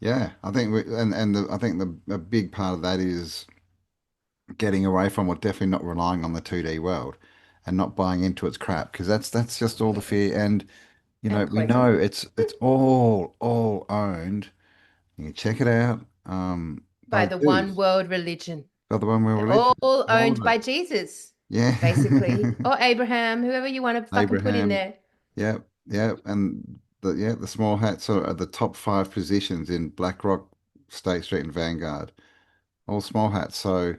yeah, I think I think a big part of that is getting away from or definitely not relying on the 2D world and not buying into its crap because that's just all the fear and And we poison. know it's all owned. You can check it out By by the one Jews, world religion. by the one world They're religion, all all owned of it. by Jesus, Yeah. basically. Or Abraham, whoever you want to fucking put in Abraham. there. Yep, yep, and the small hats are at the top five positions in BlackRock, State Street, and Vanguard. All small hats. So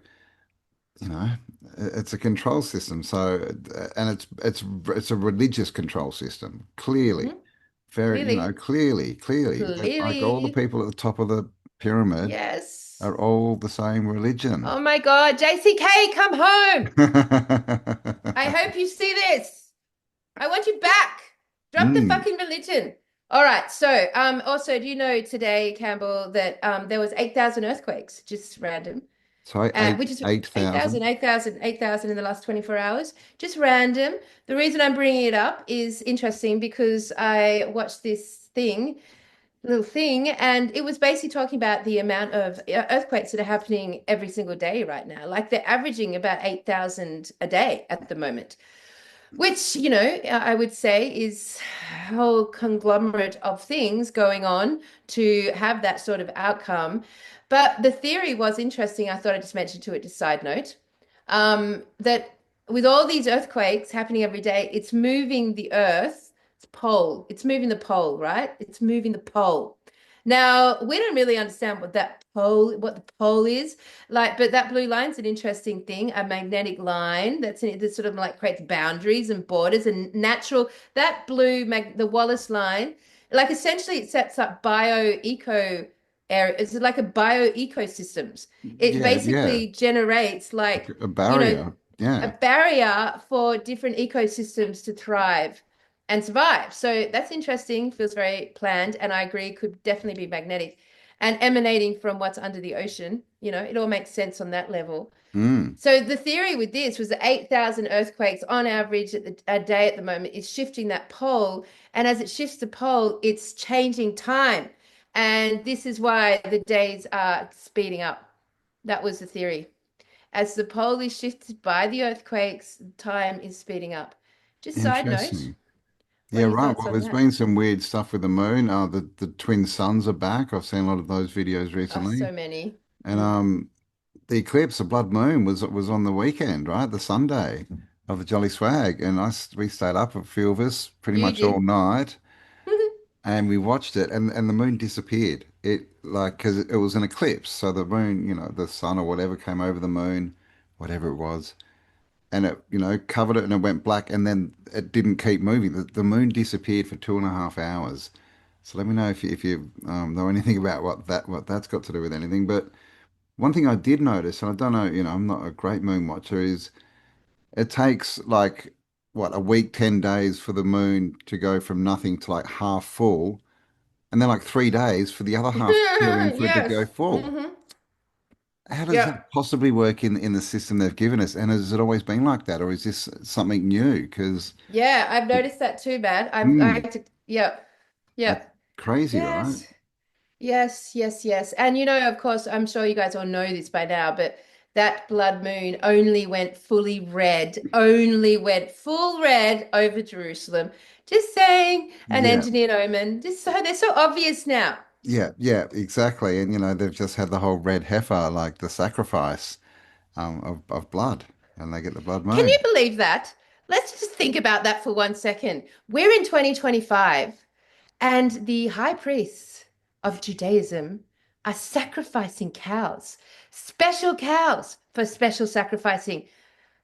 you know, it's a control system. So and it's a religious control system. Clearly, Mhm. very Clearly. clearly, like all the Clearly. people at the top of the pyramid Yes. are all the same religion. Oh my God. JCK, come home. I hope you see this. I want you back. Drop the Mm. fucking religion. All right. So, also, do you know today, Campbell, that there was 8,000 earthquakes, just random, So which is 8,000. 8,000 in the last 24 hours, just random. The reason I'm bringing it up is interesting because I watched this little thing, and it was basically talking about the amount of earthquakes that are happening every single day right now. Like they're averaging about 8,000 a day at the moment, which, I would say is a whole conglomerate of things going on to have that sort of outcome. But the theory was interesting. I thought I just mentioned to it, just side note, that with all these earthquakes happening every day, it's moving the Earth, it's pole, it's moving the pole, right? It's moving the pole. Now, we don't really understand what the pole is like, but that blue line's an interesting thing, a magnetic line that sort of like creates boundaries and borders and natural, that the Wallace line, like essentially it sets up bio-eco area. It's like a bio-ecosystems. It Yeah, yeah, basically generates like like, a you know, barrier. a Yeah. barrier for different ecosystems to thrive and survive. So that's interesting, feels very planned, and I agree, could definitely be magnetic and emanating from what's under the ocean. It all makes sense on that level. Mm. So the theory with this was that 8,000 earthquakes on average a day at the moment is shifting that pole. And as it shifts the pole, it's changing time. And this is why the days are speeding up. That was the theory. As the pole is shifted by the earthquakes, time is speeding up. Just side note, Interesting. what Yeah, are your right. thoughts Well, on there's that? been some weird stuff with the moon. The twin suns are back. I've seen a lot of those videos Oh, recently. so many. And Mm. the eclipse, the blood moon was on the weekend, right? The Sunday of the Jolly Swag. And we stayed up, a few of us, pretty You much all did. night, and we watched it and the moon disappeared. It like because it was an eclipse. So the moon, the sun or whatever came over the moon, whatever it was. and it, covered it and it went black, and then it didn't keep moving. The moon disappeared for 2.5 hours. So let me know if you know anything about what that's got to do with anything. But one thing I did notice, and I don't know, I'm not a great moon watcher, is it takes like what, a week, 10 days for the moon to go from nothing to like half full, and then like 3 days for the other half to fill in for it to go Yes. full. Hmm. How does Yeah. that possibly work in the system they've given us? And has it always been like that, or is this something new? Because Yeah, I've noticed that too, man. I mm, had to, yeah, that's yeah. crazy, right? Yes. Yes, yes, yes. And of course, I'm sure you guys all know this by now, but that blood moon only went full red over Jerusalem. Just saying, an Yeah, engineered omen. Just so they're so obvious now. yeah, exactly. And they've just had the whole red heifer, like the sacrifice of blood, and they get the blood Can moon. you believe that? Let's just think about that for 1 second. We're in 2025, and the high priests of Judaism are sacrificing special cows for special sacrificing.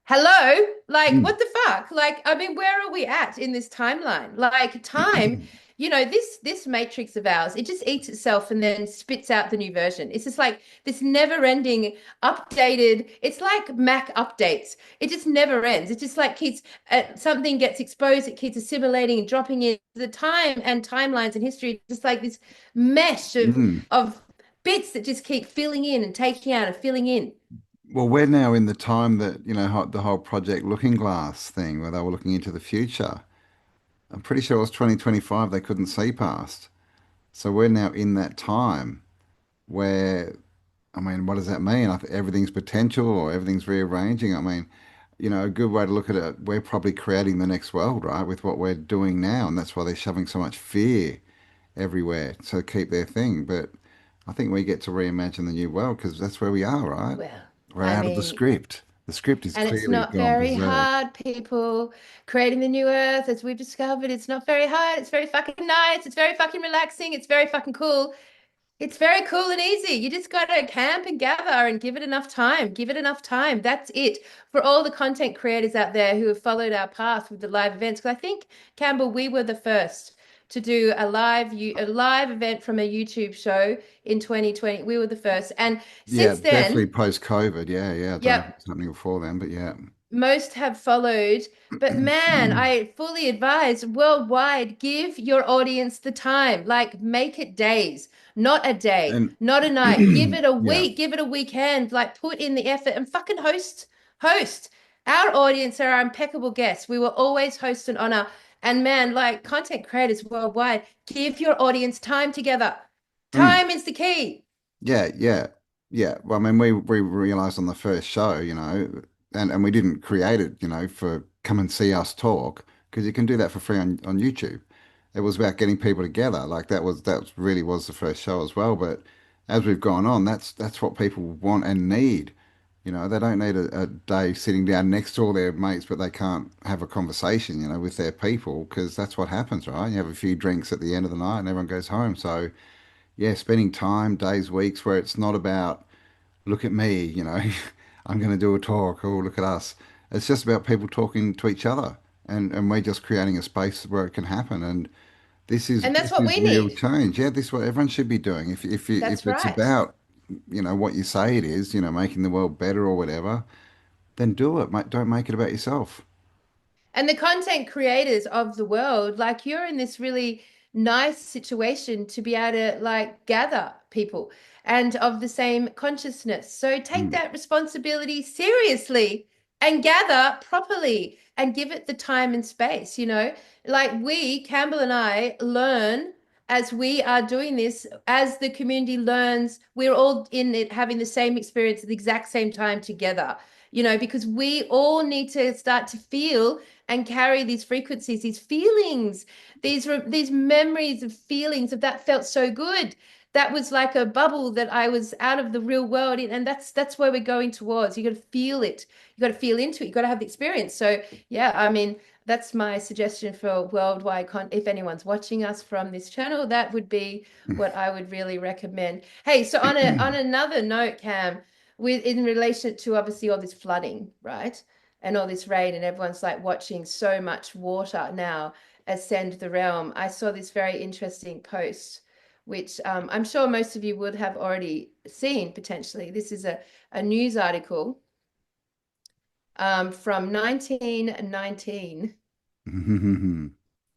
Hello? Like, Mm. what the fuck? Like, I mean, where are we at in this timeline? Like, time, this matrix of ours, it just eats itself and then spits out the new version. It's just like this never-ending updated, it's like Mac updates. It just never ends. It just like keeps something gets exposed, it keeps assimilating and dropping in the time and timelines and history, just like this mesh of Mm. of bits that just keep filling in and taking out and filling in. Well, we're now in the time that, the whole Project Looking Glass thing where they were looking into the future. I'm pretty sure it was 2025 they couldn't see past. So we're now in that time where, I mean, what does that mean? I think everything's potential or everything's rearranging. I mean, a good way to look at it, we're probably creating the next world, right, with what we're doing now. And that's why they're shoving so much fear everywhere to keep their thing. But I think we get to reimagine the new world because that's where we are, right? Well, We're I out of the mean, script. The script is and it's clearly not gone very berserk. hard, people. Creating the new earth, as we've discovered, it's not very hard. It's very fucking nice. It's very fucking relaxing. It's very fucking cool. It's very cool and easy. You just got to camp and gather and give it enough time. Give it enough time. That's it. For all the content creators out there who have followed our path with the live events, because I think, Campbell, we were the first to do a live event from a YouTube show in 2020. We were the first. And Yeah, since definitely then, post-COVID. Yeah, yeah. I don't know if yep, it was happening before then, but yeah. most have followed. But man, I fully advise worldwide, give your audience the time. Like, make it days, not a day, And not a night. Give it a yeah, week, give it a weekend. Like, put in the effort and fucking host. Host. Our audience are our impeccable guests. We will always host and honor. And man, like content creators worldwide, give your audience time together. mm, Time is the key. yeah, yeah, yeah. Well, I mean, we realized on the first show, and we didn't create it, for come and see us talk because you can do that for free on YouTube. It was about getting people together. Like that really was the first show as well. But as we've gone on, that's what people want and need. They don't need a day sitting down next to all their mates, but they can't have a conversation, with their people because that's what happens, right? You have a few drinks at the end of the night and everyone goes home. So, yeah, spending time, days, weeks where it's not about, look at me, I'm going to do a talk, oh, look at us. It's just about people talking to each other. And we're just creating a space where it can happen. And this is And that's this what is we real need. change. Yeah, this is what everyone should be doing. If That's it's right. about, what you say it is, making the world better or whatever, then do it, mate. Don't make it about yourself. And the content creators of the world, like you're in this really nice situation to be able to like gather people and of the same consciousness. So take Mm. that responsibility seriously and gather properly and give it the time and space, Like we, Campbell and I, learn as we are doing this, as the community learns, we're all in it having the same experience at the exact same time together, because we all need to start to feel and carry these frequencies, these feelings, these memories of feelings of that felt so good. That was like a bubble that I was out of the real world in, and that's where we're going towards. You got to feel it. You got to feel into it. You got to have the experience. So yeah, I mean, that's my suggestion for worldwide if anyone's watching us from this channel, that would be what I would really recommend. Hey, so on another note, Cam, with in relation to obviously all this flooding, right? and all this rain, and everyone's like watching so much water now ascend the realm. I saw this very interesting post, which I'm sure most of you would have already seen potentially. This is a news article from 1919.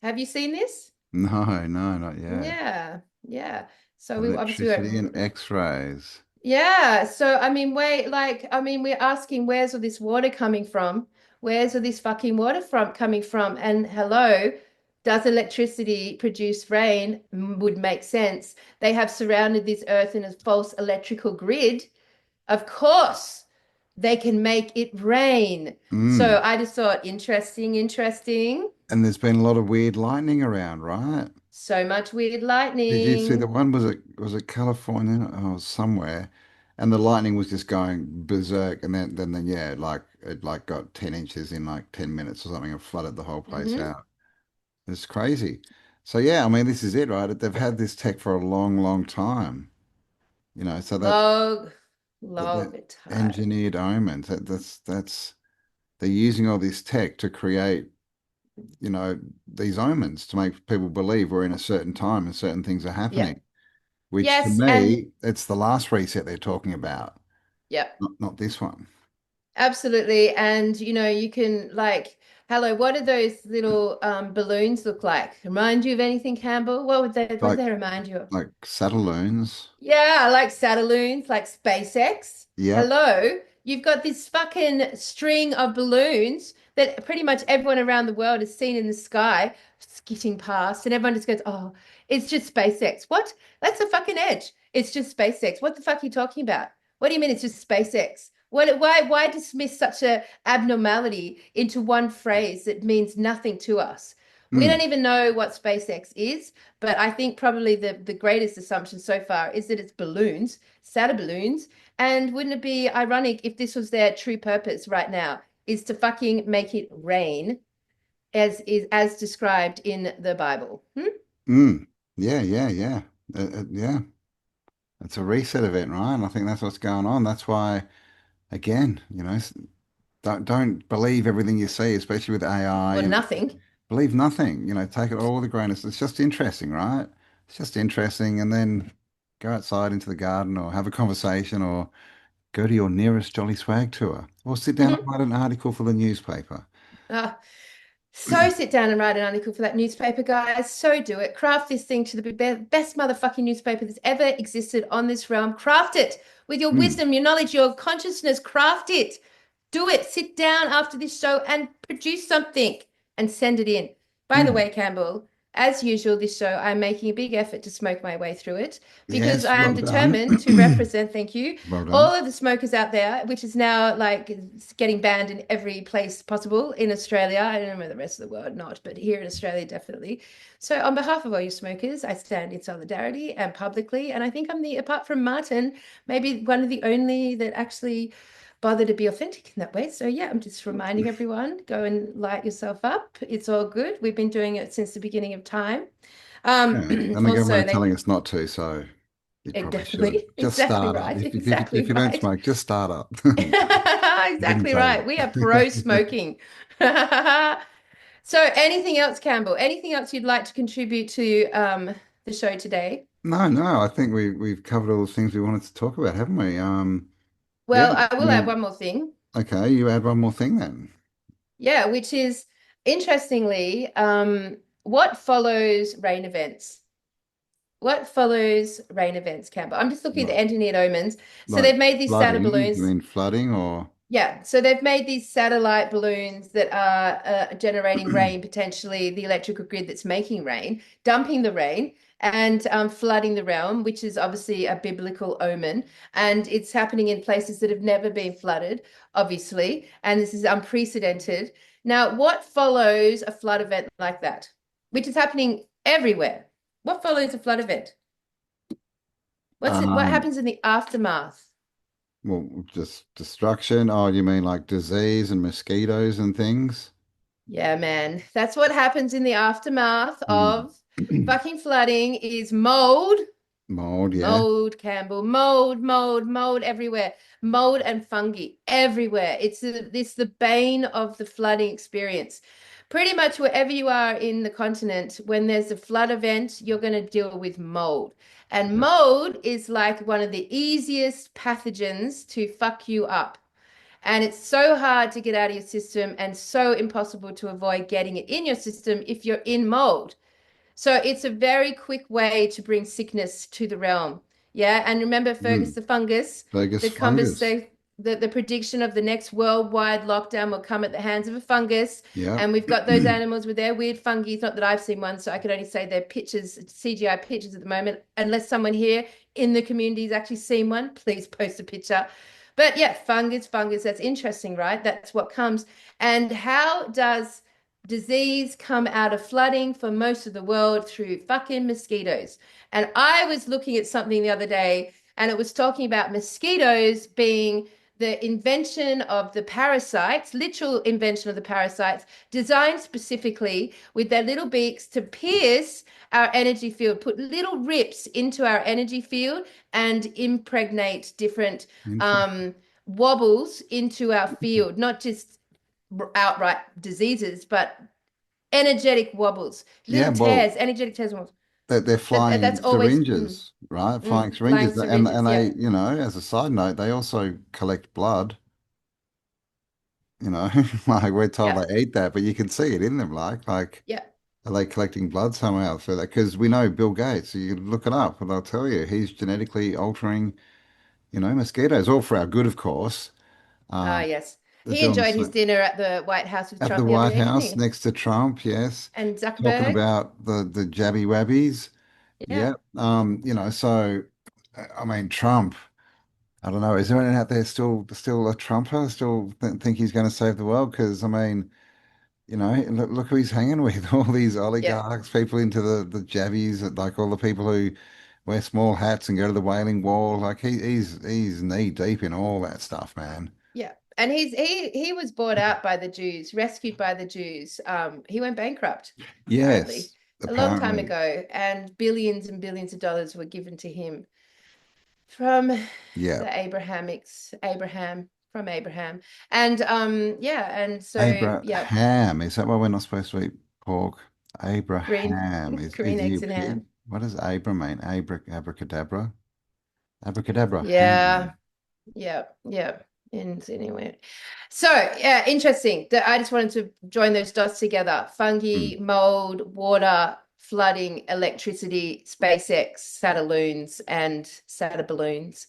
Have you seen this? No, not yet. Yeah. So we obviously Electricity and went, X-rays. yeah. So I mean, we're asking, where's all this water coming from? Where's all this fucking water coming from? And hello, does electricity produce rain? Would make sense. They have surrounded this earth in a false electrical grid. Of course, they can make it rain. So I just thought, interesting. And there's been a lot of weird lightning around, right? So much weird Did you see the lightning. one? Was it California? Oh, somewhere, and the lightning was just going berserk, and then yeah, like it like got 10 inches in like 10 minutes or something, and flooded the whole place Hmm. out. It's crazy. So yeah, I mean, this is it, right? They've had this tech for a long, long time, So Long, that long time. engineered omens. That's they're using all this tech to create, these omens to make people believe we're in a certain time and certain things are Yeah. happening. Which to Yes, and me, it's the last reset they're talking about, yeah. not this one. Absolutely. And you can like, hello, what do those little balloons look like? Remind you of anything, Campbell? What do Like they remind you of? like Satelloons. Yeah, like Satelloons, like SpaceX. Yep. Hello, you've got this fucking string of balloons that pretty much everyone around the world has seen in the sky, skitting past, and everyone just goes, "Oh, it's just SpaceX." What? That's a fucking edge. It's just SpaceX. What the fuck are you talking about? What do you mean it's just SpaceX? Why dismiss such a abnormality into one phrase that means nothing to us? We don't Mm. even know what SpaceX is. But I think probably the greatest assumption so far is that it's balloons, Sata balloons. And wouldn't it be ironic if this was their true purpose right now, is to fucking make it rain as described in the Bible? Mm. Yeah. Yeah. It's a reset event, right? And I think that's what's going on. That's why, again, don't believe everything you see, especially with AI, Or nothing. believe nothing, take it all with a grain of, it's just interesting, right? It's just interesting. And then go outside into the garden or have a conversation or go to your nearest Jolly Swag tour or sit down and write an article for the newspaper. Ah, so sit down and write an article for that newspaper, guys. So do it. Craft this thing to the best motherfucking newspaper that's ever existed on this realm. Craft it with your Mm. wisdom, your knowledge, your consciousness. Craft it. Do it. Sit down after this show and produce something and send it in. By the Mm. way, Campbell, as usual, this show, I'm making a big effort to smoke my way through it because Yes, I am well done. determined to represent, thank you, Well done. all of the smokers out there, which is now like getting banned in every place possible in Australia. I don't know the rest of the world not, but here in Australia, definitely. So on behalf of all you smokers, I stand in solidarity and publicly. And I think I'm apart from Martin, maybe one of the only that actually bother to be authentic in that way. So yeah, I'm just reminding everyone, go and light yourself up. It's all good. We've been doing it since the beginning of time. Yeah. And the government Also, are telling us not to, so you probably should. definitely, Just exactly start up. right, If exactly you don't right. smoke, just start up. Give and Exactly right. We are pro take. smoking. So anything else, Campbell? Anything else you'd like to contribute to the show today? No, I think we've covered all the things we wanted to talk about, haven't we? Yeah, Well, I I will add mean, one more thing. okay, you add one more thing then. Yeah, which is interestingly, what follows rain events? What follows rain events, Campbell? I'm just looking at Like, the engineered omens. So like they've made these Saturn flooding. You balloons. mean flooding or Yeah, so they've made these satellite balloons that are generating rain, potentially the electrical grid that's making rain, dumping the rain and flooding the realm, which is obviously a biblical omen. And it's happening in places that have never been flooded, obviously. And this is unprecedented. Now, what follows a flood event like that, which is happening everywhere? What follows a flood event? What um happens in the aftermath? well, just destruction? Oh, you mean like disease and mosquitoes and things? Yeah, man. That's what happens in the aftermath Mm. of fucking flooding is mold, Mold, yeah. Mold, Campbell, mold everywhere. Mold and fungi everywhere. It's the bane of the flooding experience. Pretty much wherever you are in the continent, when there's a flood event, you're going to deal with mold. And Yep. mold is like one of the easiest pathogens to fuck you up. And it's so hard to get out of your system and so impossible to avoid getting it in your system if you're in mold. So it's a very quick way to bring sickness to the realm. Yeah. And remember, Fergus Mm. the fungus, Vegas the fungus. the prediction of the next worldwide lockdown will come at the hands of a fungus. Yeah. And we've got those animals with their weird fungi. Not that I've seen one, so I can only say they're pictures, CGI pictures at the moment. Unless someone here in the community has actually seen one, please post a picture. But yeah, fungus, that's interesting, right? That's what comes. And how does disease come out of flooding for most of the world? Through fucking mosquitoes. And I was looking at something the other day, and it was talking about mosquitoes being the invention of the parasites, literal invention of the parasites, designed specifically with their little beaks to pierce our energy field, put little rips into our energy field and impregnate different Interesting. wobbles into our field, not just outright diseases, but energetic wobbles, Yeah, little well, tears, energetic tears. Wobbles. they're flying That's always syringes, right? Flying flying syringes, and syringes. they, Yeah, as a side note, they also collect blood. Like we're told yeah, they eat that, but you can see it in them. Like yeah. are they collecting blood somehow for that? Because we know Bill Gates. You can look it up, and they'll tell you he's genetically altering, mosquitoes, all for our good, of course. Ah, Um, yes. they're He doing enjoyed his so dinner at the White House with at the Trump the other White day, didn't House he? next to Trump, yes, And talking Zuckerberg. about the jabby wabbies. Yeah. Yeah. So I mean, Trump. I don't know. Is there anyone out there still a Trumper? Still think he's going to save the world? Because I mean, look who he's hanging with. All these Yeah. oligarchs, people into the jabbies, like all the people who wear small hats and go to the Wailing Wall. Like he's knee deep in all that stuff, man. Yeah. And he was bought out by the Jews, rescued by the Jews. He went bankrupt, apparently, Yes, a long time apparently. ago, and billions and billions of dollars were given to him from Yeah. the Abraham, from Abraham. And yeah, and so yeah, Abraham. Is that why we're not supposed to eat pork? green Abraham. Is green he a eggs and pig? ham. What does Abra mean? Abracadabra? Abracadabra Yeah, ham. yeah, yeah. And anyway, so yeah, interesting. That I just wanted to join those dots together: Hmm. fungi, mold, water, flooding, electricity, SpaceX, Saturloons, and Saturn balloons,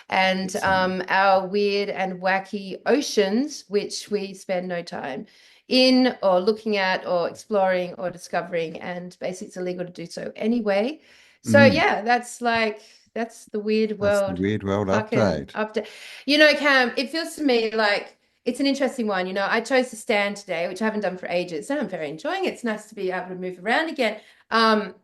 and Awesome. our weird and wacky oceans, which we spend no time in or looking at or exploring or discovering, and basically it's illegal to do so anyway. So Mm. yeah, that's the weird That's the world Weird World fucking update. update. Cam, it feels to me like it's an interesting one. I chose to stand today, which I haven't done for ages, and I'm very enjoying it. It's nice to be able to move around again. Um,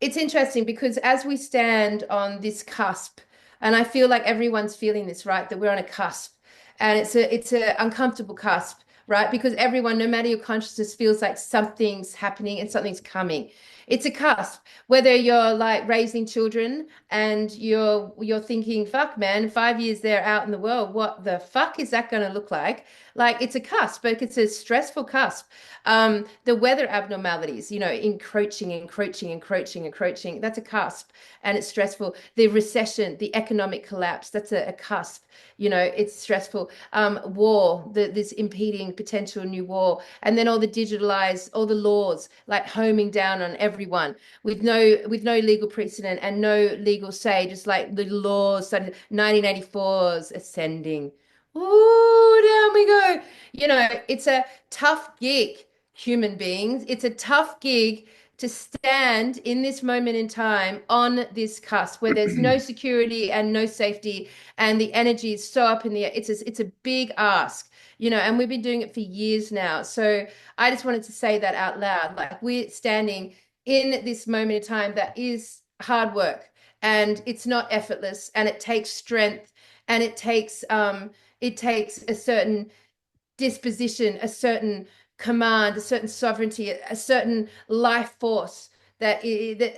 it's interesting because as we stand on this cusp, and I feel like everyone's feeling this, right? That we're on a cusp, and it's a uncomfortable cusp, right? Because everyone, no matter your consciousness, feels like something's happening and something's coming. It's a cusp. Whether you're like raising children and you're thinking, fuck, man, 5 years they're out in the world, what the fuck is that going to look like? Like it's a cusp, but it's a stressful cusp. The weather abnormalities, encroaching. That's a cusp, and it's stressful. The recession, the economic collapse, that's a cusp. It's stressful. War, this impeding potential new war, and then all the laws like homing down on everyone with no legal precedent and no legal say, just like the laws started 1984's ascending. Ooh, down we go. It's a tough gig, human beings. It's a tough gig to stand in this moment in time on this cusp where there's no security and no safety, and the energy is so up in the air. It's a big ask, and we've been doing it for years now. So I just wanted to say that out loud. Like we're standing in this moment in time that is hard work, and it's not effortless, and it takes strength, and it takes a certain disposition, a certain command, a certain sovereignty, a certain life force that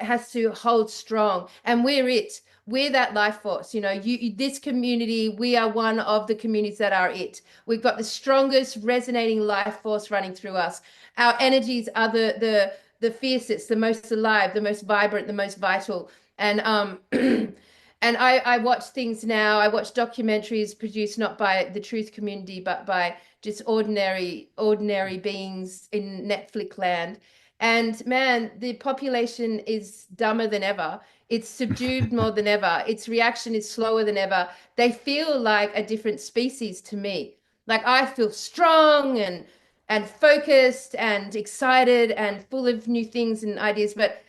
has to hold strong, and we're it. We're that life force. This community, we are one of the communities that are it. We've got the strongest resonating life force running through us. Our energies are the fiercest, the most alive, the most vibrant, the most vital. And and I watch things now. I watch documentaries produced not by the truth community, but by just ordinary beings in Netflix land. And man, the population is dumber than ever. It's subdued more than ever. Its reaction is slower than ever. They feel like a different species to me. Like I feel strong and focused and excited and full of new things and ideas, but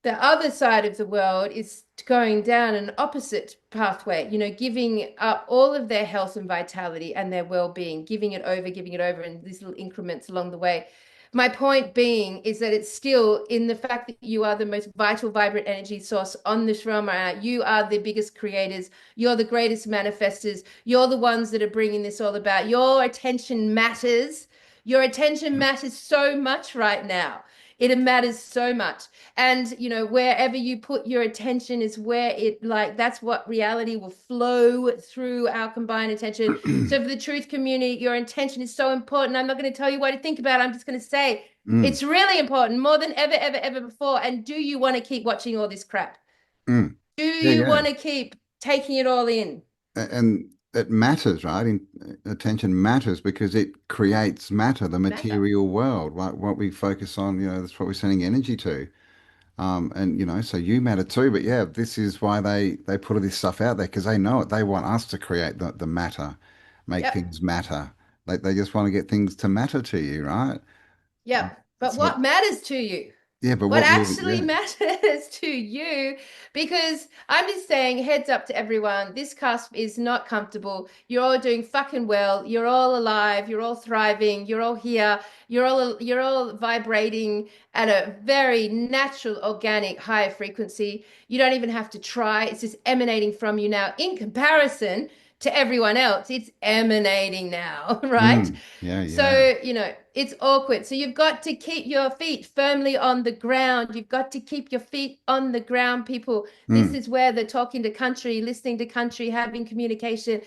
the other side of the world is going down an opposite pathway, giving up all of their health and vitality and their well-being, giving it over in these little increments along the way. My point being is that it's still in the fact that you are the most vital, vibrant energy source on this realm right now. You are the biggest creators. You're the greatest manifestors. You're the ones that are bringing this all about. Your attention matters. Your attention matters so much right now. It matters so much. And, wherever you put your attention is where that's what reality will flow through our combined attention. So for the truth community, your intention is so important. I'm not going to tell you what to think about. I'm just going to say Mm, it's really important, more than ever, ever, ever before. And do you want to keep watching all this crap? mm. Do Yeah, you yeah. want to keep taking it all in? And it matters, right? Attention matters because it creates matter, the Matter. material world. What we focus on, that's what we're sending energy to. And so you matter too. But yeah, this is why they put all this stuff out there because they know it. They want us to create the matter, make Yep. things matter. They just want to get things to matter to you, right? Yep. But So what matters to you? yeah, but What what really, actually yeah. matters to you, because I'm just saying, heads up to everyone, this cusp is not comfortable. You're all doing fucking well. You're all alive. You're all thriving. You're all here. You're all vibrating at a very natural, organic, higher frequency. You don't even have to try. It's just emanating from you now. In comparison to everyone else, it's emanating now, right? Yeah, yeah. So, it's awkward. So you've got to keep your feet firmly on the ground. You've got to keep your feet on the ground, people. This Mm, is where the talking to country, listening to country, having communication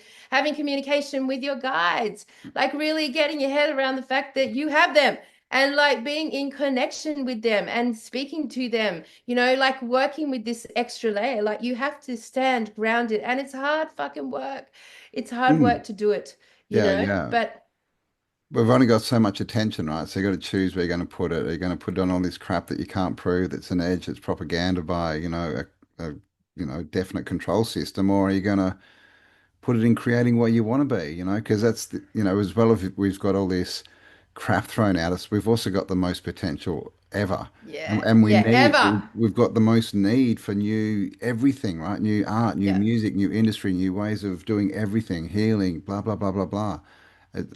with your guides, like really getting your head around the fact that you have them and like being in connection with them and speaking to them, like working with this extra layer. Like you have to stand grounded, and it's hard fucking work. It's hard mm. work to do it, Yeah, yeah. but We've only got so much attention, right? So you got to choose where you're going to put it. Are you going to put it on all this crap that you can't prove, that's an edge, that's propaganda by, definite control system, or are you going to put it in creating what you want to be, because that's as well as we've got all this crap thrown at us, we've also got the most potential ever. And, yeah, and we yeah, need, ever. we've got the most need for new everything, right? New art, new Yeah. music, new industry, new ways of doing everything, healing, blah, blah, blah, blah, blah.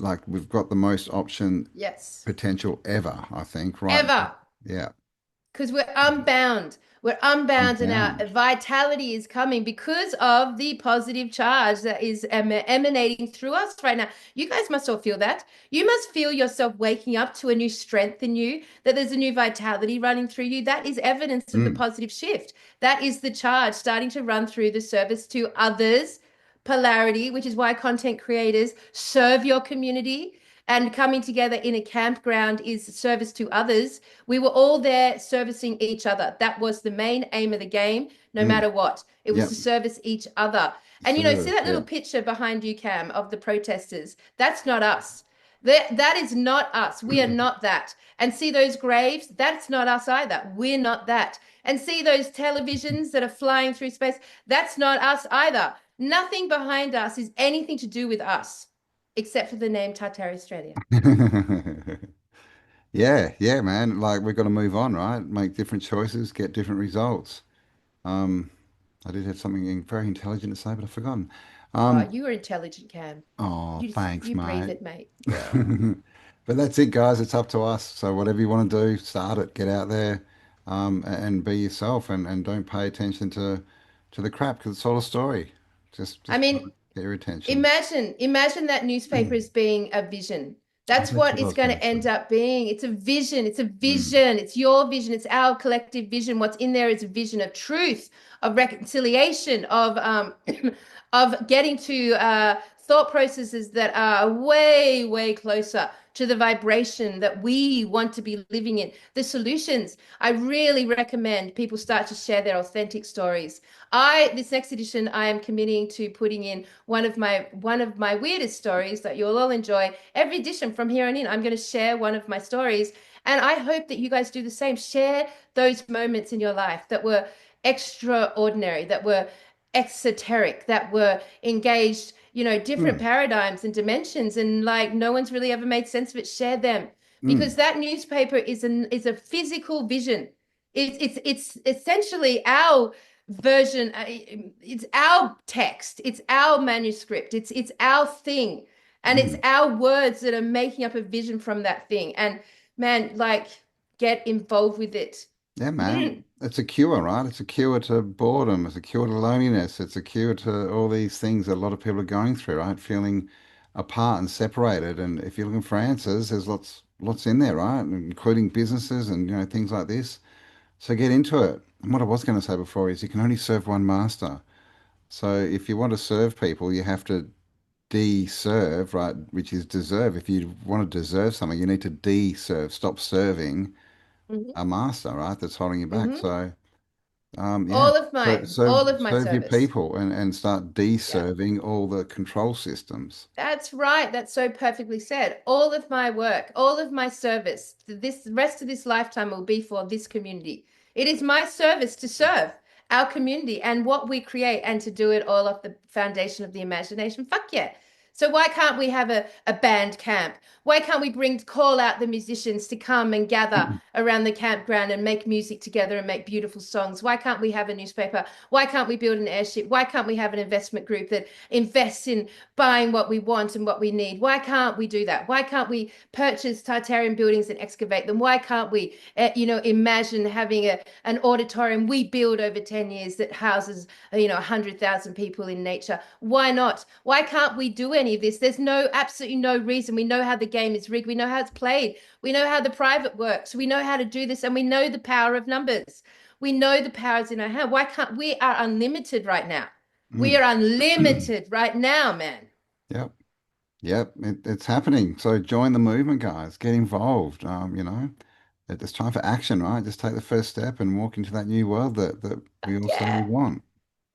Like we've got the most option Yes. potential ever, I think, right now. Ever. Yeah. Because we're unbound. We're unbound, and our Unbound. vitality is coming because of the positive charge that is emanating through us right now. You guys must all feel that. You must feel yourself waking up to a new strength in you, that there's a new vitality running through you. That is evidence of the Mm, positive shift. That is the charge starting to run through the service to others, polarity, which is why content creators serve your community. And coming together in a campground is service to others. We were all there servicing each other. That was the main aim of the game, no mm. matter what. It was Yeah. to service each other. And see Service. that Yeah. little picture behind you, Cam, of the protesters? That's not us. That is not us. We are not that. And see those graves? That's not us either. We're not that. And see those televisions that are flying through space? That's not us either. Nothing behind us is anything to do with us, except for the name Tartaria Australia. Yeah, yeah, man. Like we've got to move on, right? Make different choices, get different results. Um, I did have something very intelligent to say, but I've forgotten. Oh, Um, you are intelligent, Cam. oh, thanks, You breathe mate. it, mate. Yeah. But that's it, guys. It's up to us. So whatever you want to do, start it. Get out there, and be yourself, and don't pay attention to the crap because it's all a story. Just I try and mean, get your attention. imagine that newspaper as being a vision. That's That's what what I it's was going going to to say. end up being. It's a vision. It's a Mm, vision. It's your vision. It's our collective vision. What's in there is a vision of truth, of reconciliation, of of getting to thought processes that are way, way closer to the vibration that we want to be living in. The solutions. I really recommend people start to share their authentic stories. This next edition, I am committing to putting in one of my weirdest stories that you'll all enjoy. Every edition from here on in, I'm going to share one of my stories, and I hope that you guys do the same. Share those moments in your life that were extraordinary, that were exoteric, that were engaged, different mm, paradigms and dimensions, and like no one's really ever made sense of it. Share them, because mm, that newspaper is a physical vision. It's essentially our version. It's our text, it's our manuscript, it's our thing, and it's mm. our words that are making up a vision from that thing. And man, like, get involved with it. Yeah, man. It's a cure, right? It's a cure to boredom. It's a cure to loneliness. It's a cure to all these things that a lot of people are going through, right? Feeling apart and separated. And if you're looking for answers, there's lots in there, right? Including businesses and things like this. So get into it. And what I was going to say before is you can only serve one master. So if you want to serve people, you have to de-serve, right? Which is deserve. If you want to deserve something, you need to de-serve. Stop serving Mhm, a master, right? That's holding you back. mhm. So yeah. All of So mine, all of my serve your service. people and start Yeah. de-serving all the control systems. That's right. That's so perfectly said. All of my work, all of my service, this the rest of this lifetime will be for this community. It is my service to serve our community and what we create, and to do it all off the foundation of the imagination. Fuck yeah. So why can't we have a band camp? Why can't we call out the musicians to come and gather around the campground and make music together and make beautiful songs? Why can't we have a newspaper? Why can't we build an airship? Why can't we have an investment group that invests in buying what we want and what we need? Why can't we do that? Why can't we purchase Tartarian buildings and excavate them? Why can't we, imagine having an auditorium we build over 10 years that houses, 100,000 people in nature? Why not? Why can't we do any of this? There's absolutely no reason. We know how the game is rigged. We know how it's played. We know how the private works. We know how to do this, and we know the power of numbers. We know the powers in our hand. Why can't we are unlimited right now? We Mm. are unlimited right now, man. Yep. Yep. It's happening. So join the movement, guys. Get involved. It's time for action, right? Just take the first step and walk into that new world that we all say we Yeah. want.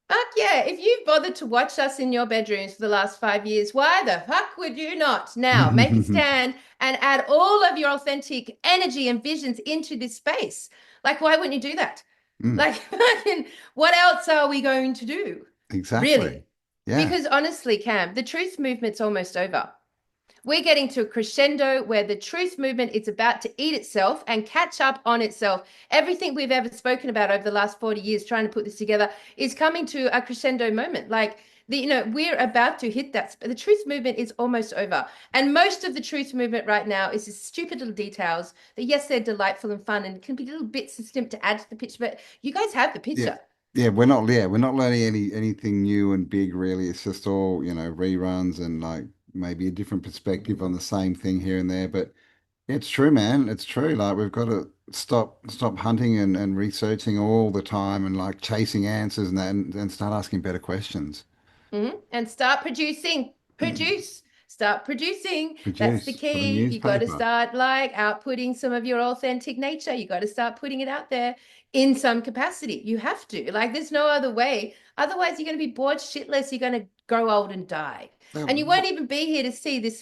Fuck yeah. If you've bothered to watch us in your bedrooms for the last 5 years, why the fuck would you not now make a stand and add all of your authentic energy and visions into this space? Like, why wouldn't you do that? Mm, Like, what else are we going to do? exactly. Really? Yeah. Because honestly, Cam, the truth movement's almost over. We're getting to a crescendo where the truth movement is about to eat itself and catch up on itself. Everything we've ever spoken about over the last 40 years trying to put this together is coming to a crescendo moment. Like, we're about to hit that. The truth movement is almost over. And most of the truth movement right now is just stupid little details that, yes, they're delightful and fun and can be little bits of snip to add to the picture, but you guys have the Yeah. picture. We're not learning anything new and big really. It's just all, reruns and like maybe a different perspective on the same thing here and there. But it's true, man. It's true. Like we've got to stop hunting and researching all the time and like chasing answers and that and start asking better questions. And start producing. Produce. Start producing. That's the Produce for the key. You got to newspaper. start like outputting some of your authentic nature. You got to start putting it out there in some capacity. You have to. Like, there's no other way. Otherwise, you're going to be bored shitless. You're going to grow old and die. And you won't even be here to see this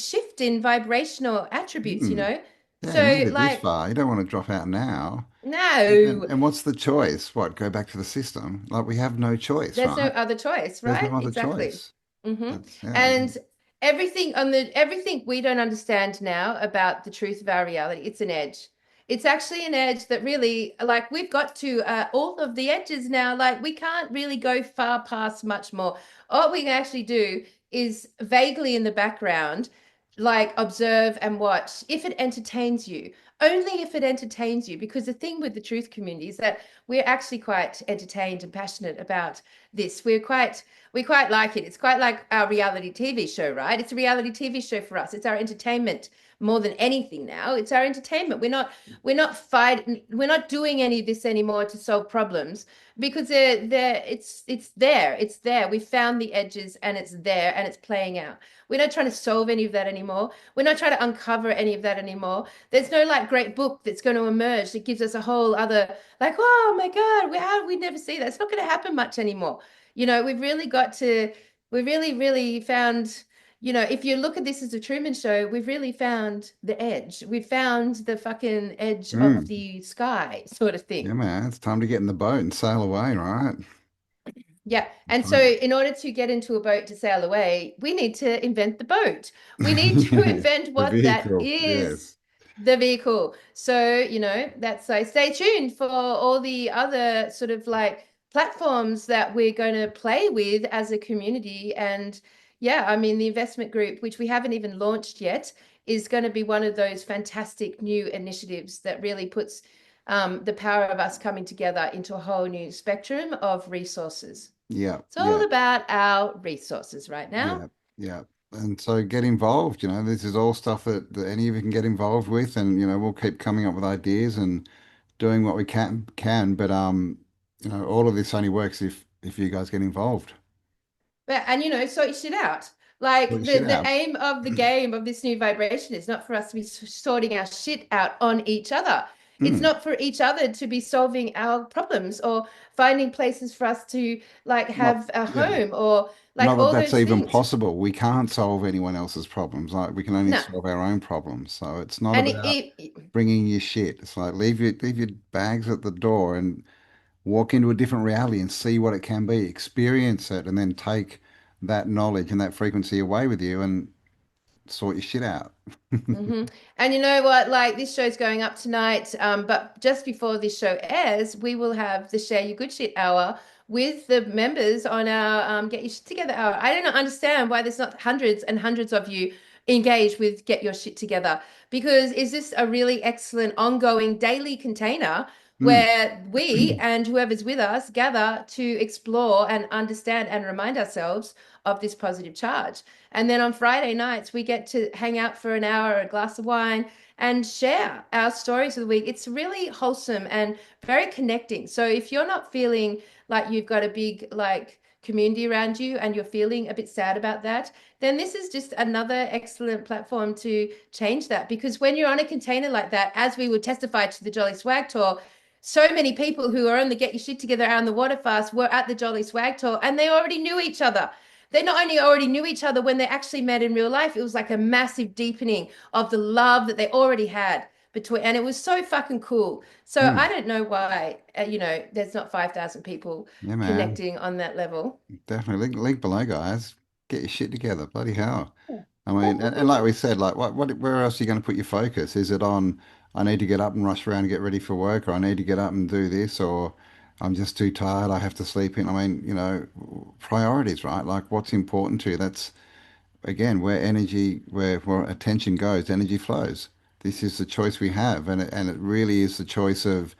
shift in vibrational attributes, Mm. Yeah, you made So it this like, far. You don't want to drop out now. And, no, and what's the choice? What, go back to the system? Like we have no choice, there's no right? other choice, There's right? no other Exactly. choice. hmm That's yeah. And everything we don't understand now about the truth of our reality, it's an edge. It's actually an edge that really, like, we've got to all of the edges now. Like, we can't really go far past much more. All we can actually do is vaguely in the background, like, observe and watch. If it entertains you, only if it entertains you. Because the thing with the truth community is that we're actually quite entertained and passionate about this. We quite like it. It's quite like our reality TV show, right? It's a reality TV show for us. It's our entertainment more than anything now. It's our entertainment. We're not doing any of this anymore to solve problems, because it's there. We found the edges, and it's there, and it's playing out. We're not trying to solve any of that anymore. We're not trying to uncover any of that anymore. There's no like great book that's going to emerge that gives us a whole other, like, oh my God, how we never see that? It's not going to happen much anymore. We've really found, if you look at this as a Truman Show, we've really found the edge. We've found the fucking edge of the sky, sort of thing. Yeah, man, it's time to get in the boat and sail away, right? Yeah. And so in order to get into a boat to sail away, we need to invent the boat. We need to invent The what that vehicle, is. yes. The vehicle. So, that's like, stay tuned for all the other sort of like platforms that we're going to play with as a community. And yeah, I mean, the investment group, which we haven't even launched yet, is going to be one of those fantastic new initiatives that really puts the power of us coming together into a whole new spectrum of resources. Yeah, It's all about our resources right yeah, now. yeah. And so get involved, this is all stuff that any of you can get involved with, and we'll keep coming up with ideas and doing what we can, but all of this only works if you guys get involved. And sort your shit out. Like Sort your shit the out. aim of the game of this new vibration is not for us to be sorting our shit out on each other. It's not for each other to be solving our problems or finding places for us to like Not, have a yeah. home or like Not that all that's those even things. possible. We can't solve anyone else's problems. Like we can only No. solve our own problems. So it's not And about bringing your shit. It's like leave your bags at the door and walk into a different reality and see what it can be, experience it, and then take that knowledge and that frequency away with you and sort your shit out. And you know what? Like this show's going up tonight, but just before this show airs, we will have the Share Your Good Shit hour with the members on our Get Your Shit Together hour. I don't understand why there's not hundreds and hundreds of you engaged with Get Your Shit Together, because is this a really excellent ongoing daily container Mm. where we and whoever's with us gather to explore and understand and remind ourselves of this positive charge. And then on Friday nights, we get to hang out for an hour, a glass of wine, and share our stories of the week. It's really wholesome and very connecting. So if you're not feeling like you've got a big like community around you and you're feeling a bit sad about that, then this is just another excellent platform to change that. Because when you're on a container like that, as we would testify to the Jolly Swag Tour, so many people who are on the Get Your Shit Together around the water fast were at the Jolly Swag Tour, and they already knew each other. They not only already knew each other when they actually met in real life, it was like a massive deepening of the love that they already had between, and it was so fucking cool. So I don't know why, there's not 5,000 people Yeah, man. connecting on that level. Definitely. Link below, guys. Get your shit together. Bloody hell. I mean, and like we said, like where else are you going to put your focus? Is it on, I need to get up and rush around and get ready for work, or I need to get up and do this, or I'm just too tired, I have to sleep in. I mean, priorities, right? Like what's important to you? That's again where attention goes, energy flows. This is the choice we have, and it really is the choice of,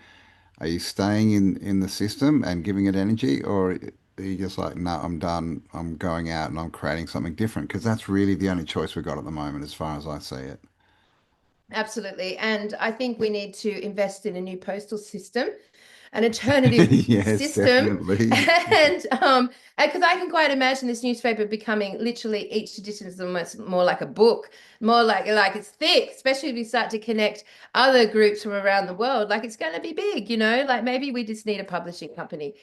are you staying in the system and giving it energy, or are you just like, no, I'm done. I'm going out and I'm creating something different? Because that's really the only choice we've got at the moment, as far as I see it. Absolutely. And I think we need to invest in a new postal system, an alternative Yes, system. definitely. And because I can quite imagine this newspaper becoming literally each edition is almost more like a book, more like it's thick, especially if we start to connect other groups from around the world. Like it's going to be big, like maybe we just need a publishing company.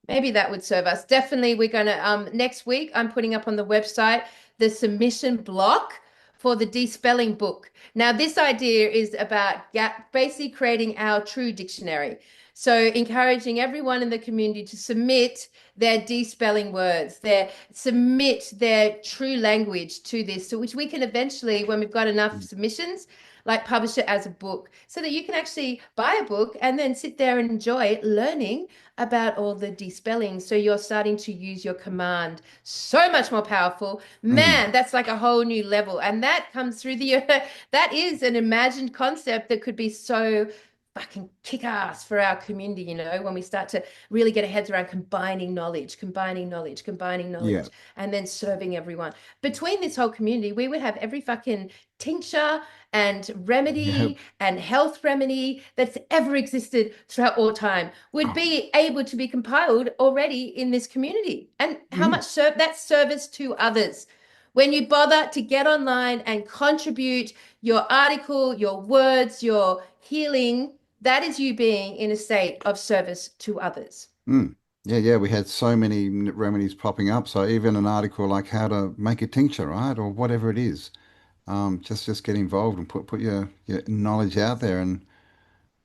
Maybe that would serve us. Definitely, we're going to next week, I'm putting up on the website the submission block for the despelling book. Now, this idea is about basically creating our true dictionary. So encouraging everyone in the community to submit their despelling words, submit their true language to this, so which we can eventually, when we've got enough submissions, like publish it as a book so that you can actually buy a book and then sit there and enjoy learning about all the despelling. So you're starting to use your command so much more powerful. Man, that's like a whole new level. And that comes through the, that is an imagined concept that could be so fucking kick ass for our community, you know, when we start to really get our heads around combining knowledge, Yeah. and then serving everyone. Between this whole community, we would have every fucking tincture and remedy and health remedy that's ever existed throughout all time would be able to be compiled already in this community. And how much that's service to others. When you bother to get online and contribute your article, your words, your healing, that is you being in a state of service to others. Yeah, we had so many remedies popping up. So even an article like how to make a tincture, right, or whatever it is, just get involved and put your knowledge out there, and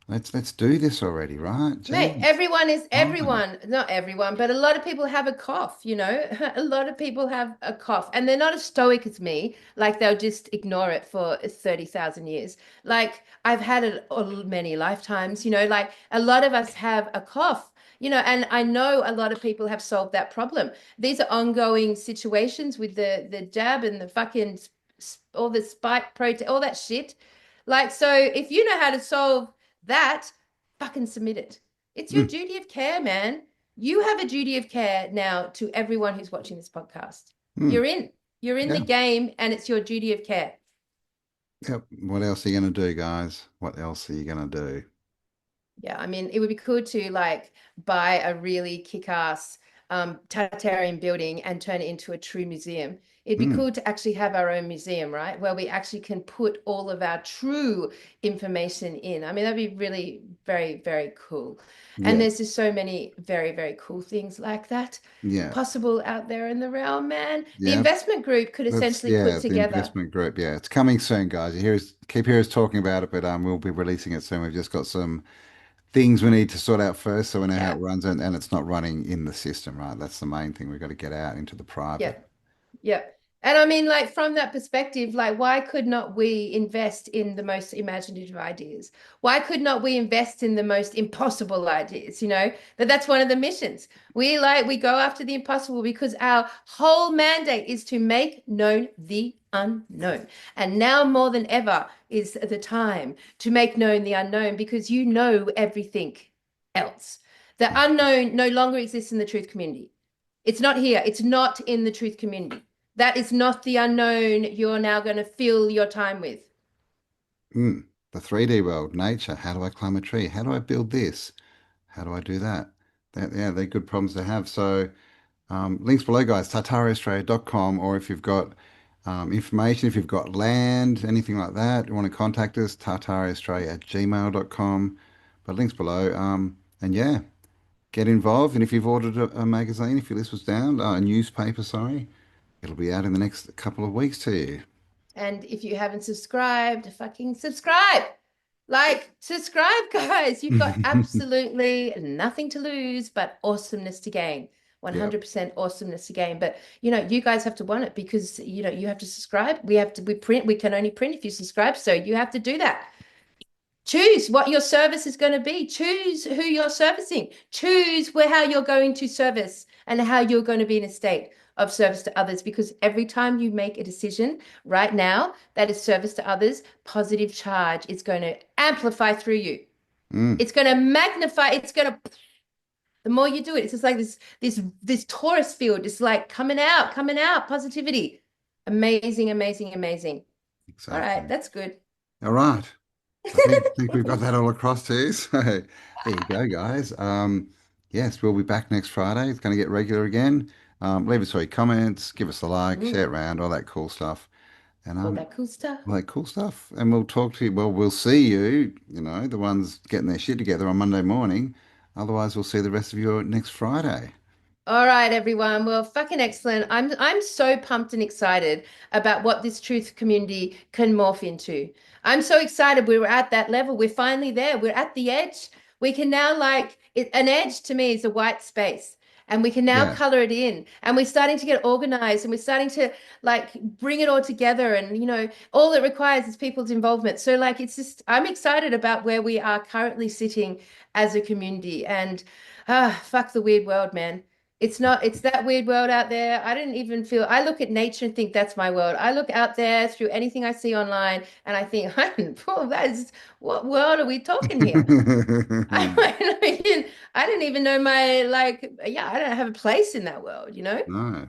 let's do this already, right? Mate, Jeez. everyone is Fine. everyone, not everyone, but a lot of people have a cough, you know. A lot of people have a cough and they're not as stoic as me, like they'll just ignore it for 30,000 years. Like I've had it many lifetimes, you know, like a lot of us have a cough, you know, and I know a lot of people have solved that problem. These are ongoing situations with the jab and the fucking all the spike protein, all that shit. Like, so if you know how to solve that, fucking submit it. It's your Mm, duty of care, man. You have a duty of care now to everyone who's watching this podcast. mm, You're in. You're in the yeah. game and it's your duty of care. Yep. What else are you going to do, guys? What else are you going to do? Yeah, I mean, it would be cool to like buy a really kick-ass Tartarian building and turn it into a true museum. It'd be Mm, cool to actually have our own museum, right? Where we actually can put all of our true information in. I mean, that'd be really very, very cool. And yeah, there's just so many very, very cool things like that yeah, possible out there in the realm, man. The yeah. investment group could essentially put The together. investment group. Yeah, it's coming soon, guys. Keep hearing us talking about it, but we'll be releasing it soon. We've just got some things we need to sort out first, so we know how it Yeah, runs, and it's not running in the system, right? That's the main thing. We've got to get out into the yeah. private. Yeah. And I mean, like, from that perspective, like, why could not we invest in the most imaginative ideas? Why could not we invest in the most impossible ideas? You know, that's one of the missions. We go after the impossible because our whole mandate is to make known the unknown. And now more than ever is the time to make known the unknown because you know everything else. The unknown no longer exists in the truth community. It's not here. It's not in the truth community. That is not the unknown you're now going to fill your time with. The 3D world, nature. How do I climb a tree? How do I build this? How do I do that? Yeah, they're good problems to have. So, links below, guys, tartariaaustralia.com, or if you've got information, if you've got land, anything like that, you want to contact us, tartariaaustralia@gmail.com. But links below. And yeah, get involved. And if you've ordered a magazine, if your list was down, a newspaper, sorry, it'll be out in the next couple of weeks to you. And if you haven't subscribed, fucking subscribe. Like, subscribe, guys. You've got absolutely nothing to lose but awesomeness to gain. Yeah. 100% awesomeness to gain. But, you know, you guys have to want it because, you know, you have to subscribe. We can only print if you subscribe. So you have to do that. Choose what your service is going to be. Choose who you're servicing. Choose how you're going to service and how you're going to be in a state of service to others. Because every time you make a decision right now that is service to others, positive charge is going to amplify through you. Mm, It's going to magnify. The more you do it, it's just like this torus field. It's like coming out, positivity. Amazing, amazing, amazing. All right, exactly. that's good. All right. I think we've got that all across to you. So there you go, guys. Yes, we'll be back next Friday. It's going to get regular again. Leave us all your comments, give us a like, share it around, all that cool stuff. And All that cool stuff. all that cool stuff. And we'll talk to you. Well, we'll see you, you know, the ones getting their shit together on Monday morning. Otherwise, we'll see the rest of you next Friday. All right, everyone. Well, fucking excellent. I'm so pumped and excited about what this truth community can morph into. I'm so excited. We were at that level. We're finally there. We're at the edge. We can now an edge to me is a white space. and we can now Yeah. color it in, and we're starting to get organized, and we're starting to like bring it all together, and all it requires is people's involvement. So like it's just, I'm excited about where we are currently sitting as a community. And fuck the weird world, man. It's that weird world out there. I didn't even feel, I look at nature and think that's my world. I look out there through anything I see online and I think, what world are we talking here? I didn't even know I don't have a place in that world, No,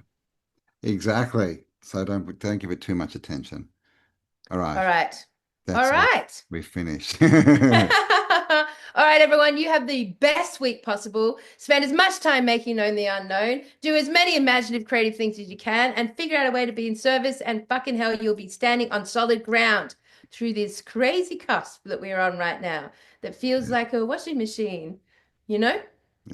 exactly. So don't give it too much attention. All right. All right. All That's it. right. We finished. All right, everyone, you have the best week possible. Spend as much time making known the unknown. Do as many imaginative, creative things as you can, and figure out a way to be in service. And fucking hell, you'll be standing on solid ground through this crazy cusp that we're on right now that feels like a washing machine, you know?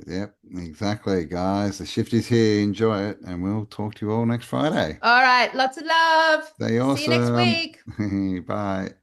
Yep, exactly, guys. The shift is here. Enjoy it, and we'll talk to you all next Friday. All right, lots of love. Stay See you next awesome. week. Bye.